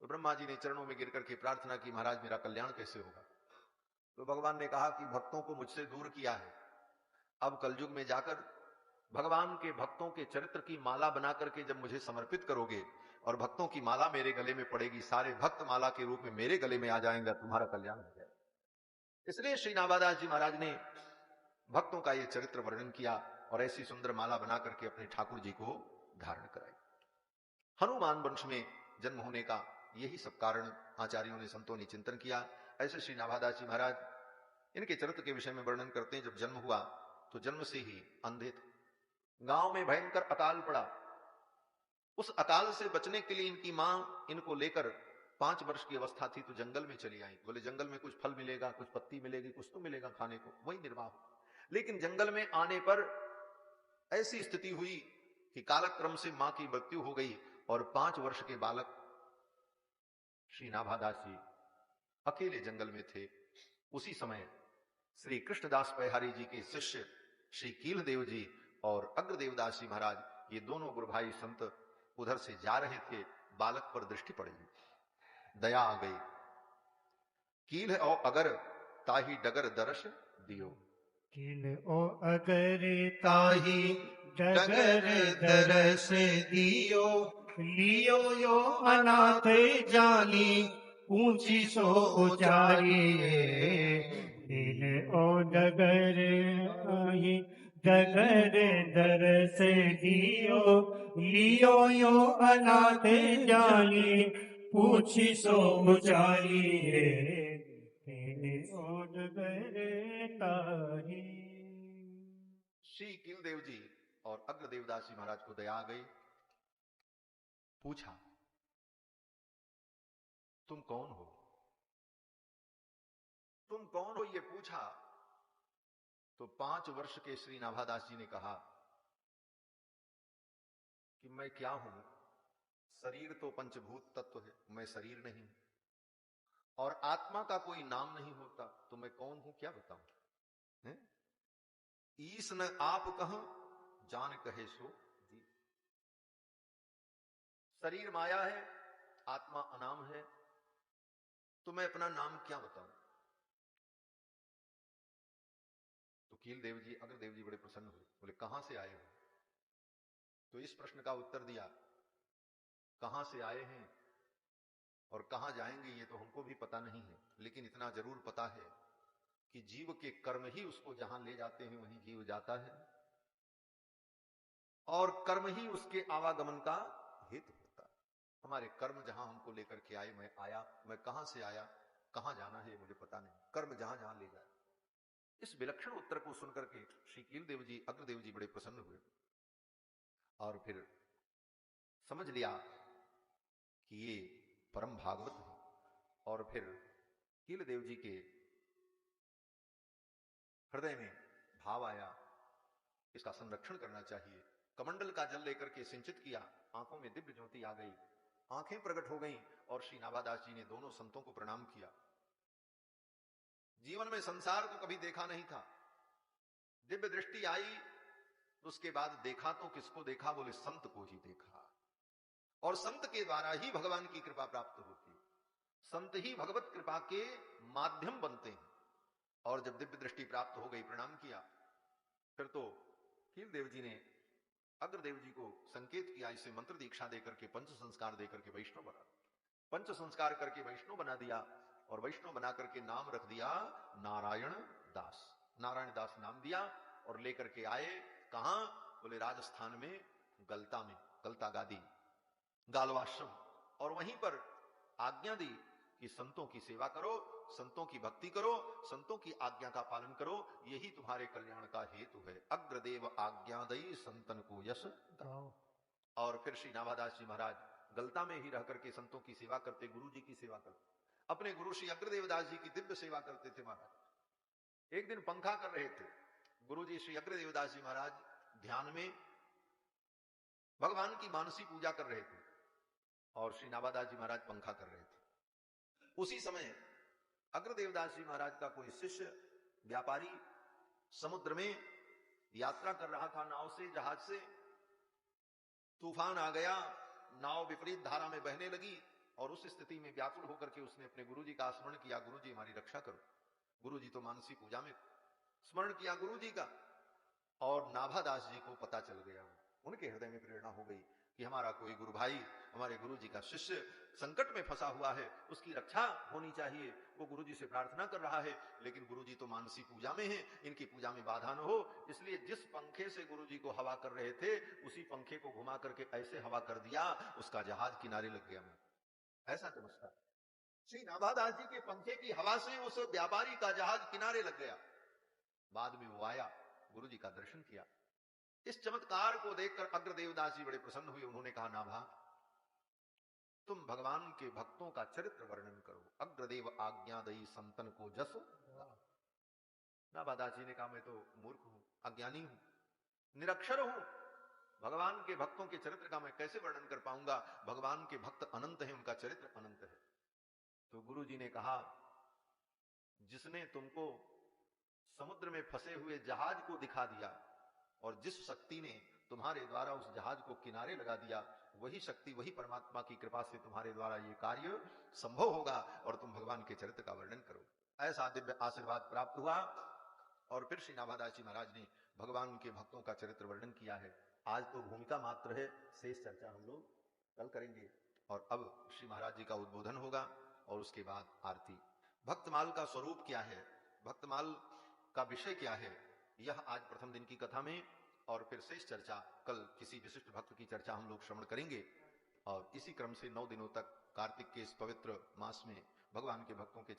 तो ब्रह्मा जी ने चरणों में गिर करके प्रार्थना की, महाराज मेरा कल्याण कैसे होगा। तो भगवान ने कहा कि भक्तों को मुझसे दूर किया है, अब कलयुग में जाकर भगवान के भक्तों के चरित्र की माला बना करके जब मुझे समर्पित करोगे और भक्तों की माला मेरे गले में पड़ेगी, सारे भक्त माला के रूप में मेरे गले में आ जाएंगे, तुम्हारा कल्याण हो जाएगा। इसलिए श्री नाभादास जी महाराज ने भक्तों का ये चरित्र वर्णन किया और ऐसी सुंदर माला बना करके अपने ठाकुर जी को धारण कराई। हनुमान वंश में जन्म होने का यही सब कारण आचार्यों ने, संतों ने चिंतन किया। ऐसे श्री नाभादास जी महाराज इनके चरित्र के विषय में वर्णन करते हैं। जब जन्म हुआ तो जन्म से ही अंधे थे। गांव में भयंकर अकाल पड़ा। उस अकाल से बचने के लिए इनकी मां इनको लेकर 5 वर्ष की अवस्था थी तो जंगल में चली आई। बोले जंगल में कुछ फल मिलेगा, कुछ पत्ती मिलेगी, कुछ तो मिलेगा खाने को, वही निर्वाह। लेकिन जंगल में आने पर ऐसी स्थिति हुई कि कालक्रम से मां की मृत्यु हो गई और 5 वर्ष के बालक श्री नाभादास जी अकेले जंगल में थे। उसी समय श्री कृष्णदास पयहारी जी के शिष्य श्री कीलदेव जी और अग्रदेवदास जी महाराज, ये दोनों गुरु भाई संत उधर से जा रहे थे। बालक पर दृष्टि पड़ी, दया आ गई। कील और अगर ताही डगर दर्श दियो, किल ओ अगर ताही डगर दरस दियो, लियो यो अनाथ जानी ऊंची सो उचारी। किल ओ डगर ताही डगर दरस दियो, लियो यो अनाथ जानी पूछी सो उचारी। श्री कीलदेव जी और अग्रदेवदास जी महाराज को दया आ गई। पूछा तुम कौन हो, तुम कौन हो, ये पूछा। तो 5 वर्ष के श्री नाभादास जी ने कहा कि मैं क्या हूं, शरीर तो पंचभूत तत्व है, मैं शरीर नहीं। और आत्मा का कोई नाम नहीं होता तो मैं कौन हूं क्या बताऊं? ईस न आप कह जान कहे सो जी। शरीर माया है, आत्मा अनाम है, तो मैं अपना नाम क्या बताऊं? तो कील देव जी, अग्रदेव जी बड़े प्रसन्न हुए, बोले कहां से आए हो? तो इस प्रश्न का उत्तर दिया, कहां से आए हैं और कहां जाएंगे ये तो हमको भी पता नहीं है, लेकिन इतना जरूर पता है कि जीव के कर्म ही उसको जहां ले जाते हैं वहीं जीव जाता है, और कर्म ही उसके आवागमन का हेतु होता है। हमारे कर्म जहां हमको लेकर के आए, मैं आया, मैं कहां से आया, कहां जाना है मुझे पता नहीं, कर्म जहां जहां ले जाए। इस विलक्षण उत्तर को सुनकर के श्री कील देव जी, अग्रदेव जी बड़े प्रसन्न हुए और फिर समझ लिया कि ये परम भागवत है। और फिर कील देव जी के हृदय में भाव आया, इसका संरक्षण करना चाहिए। कमंडल का जल लेकर के सिंचित किया, आंखों में दिव्य ज्योति आ गई, आंखें प्रकट हो गईं, और श्री नाभादास जी ने दोनों संतों को प्रणाम किया। जीवन में संसार को कभी देखा नहीं था, दिव्य दृष्टि आई, उसके बाद देखा तो किसको देखा? बोले संत को ही देखा, और संत के द्वारा ही भगवान की कृपा प्राप्त होती है, संत ही भगवत कृपा के माध्यम बनते हैं। और जब दिव्य दृष्टि प्राप्त हो गई, प्रणाम किया, फिर तो कील देव जी ने अग्रदेव जी को संकेत किया, इसे मंत्र दीक्षा देकर के, पंच संस्कार देकर के वैष्णव बना, पंच संस्कार करके वैष्णव बना दिया, और वैष्णव बना करके नाम रख दिया नारायण दास। नारायण दास नाम दिया और लेकर के आए कहां? बोले राजस्थान में गलता में, गलता गादी, गालवाश्रम, और वहीं पर आज्ञा दी कि संतों की सेवा करो, संतों की भक्ति करो, संतों की आज्ञा का पालन करो, यही तुम्हारे कल्याण का हेतु है। अग्रदेव आज्ञादयी संतन को यश दाओ। और फिर श्री नाभादास जी महाराज गलता में ही रह करके संतों की सेवा करते, गुरु जी की सेवा करते, अपने गुरु श्री अग्रदेवदास जी की दिव्य सेवा करते थे महाराज। एक दिन पंखा कर रहे थे गुरु जी श्री अग्रदेवदास जी महाराज, ध्यान में भगवान की मानसी पूजा कर रहे थे, और श्री नाभादास जी महाराज पंखा कर रहे थे। उसी समय अग्रदेवदास जी महाराज का कोई शिष्य व्यापारी समुद्र में यात्रा कर रहा था, नाव से, जहाज से। तूफान आ गया, नाव विपरीत धारा में बहने लगी, और उस स्थिति में व्याकुल होकर के उसने अपने गुरुजी का स्मरण किया, गुरुजी हमारी रक्षा करो। गुरुजी तो मानसी पूजा में, स्मरण किया गुरुजी का, और नाभादास जी को पता चल गया, उनके हृदय में प्रेरणा हो गई कि हमारा कोई गुरु भाई, हमारे गुरुजी का शिष्य संकट में फंसा हुआ है, उसकी रक्षा होनी चाहिए। वो गुरुजी से प्रार्थना कर रहा है, लेकिन गुरुजी तो मानसी पूजा में है, इनकी पूजा में बाधा न हो, इसलिए जिस पंखे से गुरुजी को हवा कर रहे थे, उसी पंखे को घुमा करके ऐसे हवा कर दिया, उसका जहाज किनारे लग गया। ऐसा चमत्कार श्री नाभादास जी के पंखे की हवा से उस व्यापारी का जहाज किनारे लग गया। बाद में वो आया, गुरुजी का दर्शन किया। इस चमत्कार को देखकर अग्रदेवदास जी बड़े प्रसन्न हुए। उन्होंने कहा, नाभा तुम भगवान के भक्तों का चरित्र वर्णन करो। अग्रदेव आज्ञादयी संतन को जस। नाभादास जी ने कहा, मैं तो मूर्ख हूं, अज्ञानी हूं, निरक्षर हूं, भगवान के भक्तों के चरित्र का मैं कैसे वर्णन कर पाऊंगा? भगवान के भक्त अनंत हैं, उनका चरित्र अनंत है। तो गुरु जी ने कहा, जिसने तुमको समुद्र में फंसे हुए जहाज को दिखा दिया, और जिस शक्ति ने तुम्हारे द्वारा उस जहाज को किनारे लगा दिया, वही शक्ति, वही परमात्मा की कृपा से तुम्हारे द्वारा ये कार्य संभव होगा, और तुम भगवान के चरित्र का वर्णन करो। ऐसा दिव्य आशीर्वाद प्राप्त हुआ। और फिर श्री नाभादास जी महाराज ने भगवान के भक्तों का चरित्र वर्णन किया है। आज तो भूमिका मात्र है, शेष चर्चा हम लोग कल करेंगे। और अब श्री महाराज जी का उद्बोधन होगा, और उसके बाद आरती। भक्तमाल का स्वरूप क्या है, भक्तमाल का विषय क्या है, यह आज प्रथम दिन की कथा में, और फिर शेष चर्चा कल किसी विशिष्ट भक्त की चर्चा हम लोग श्रवण करेंगे। और इसी क्रम से 9 दिनों तक कार्तिक के इस पवित्र मास में भगवान के भक्तों के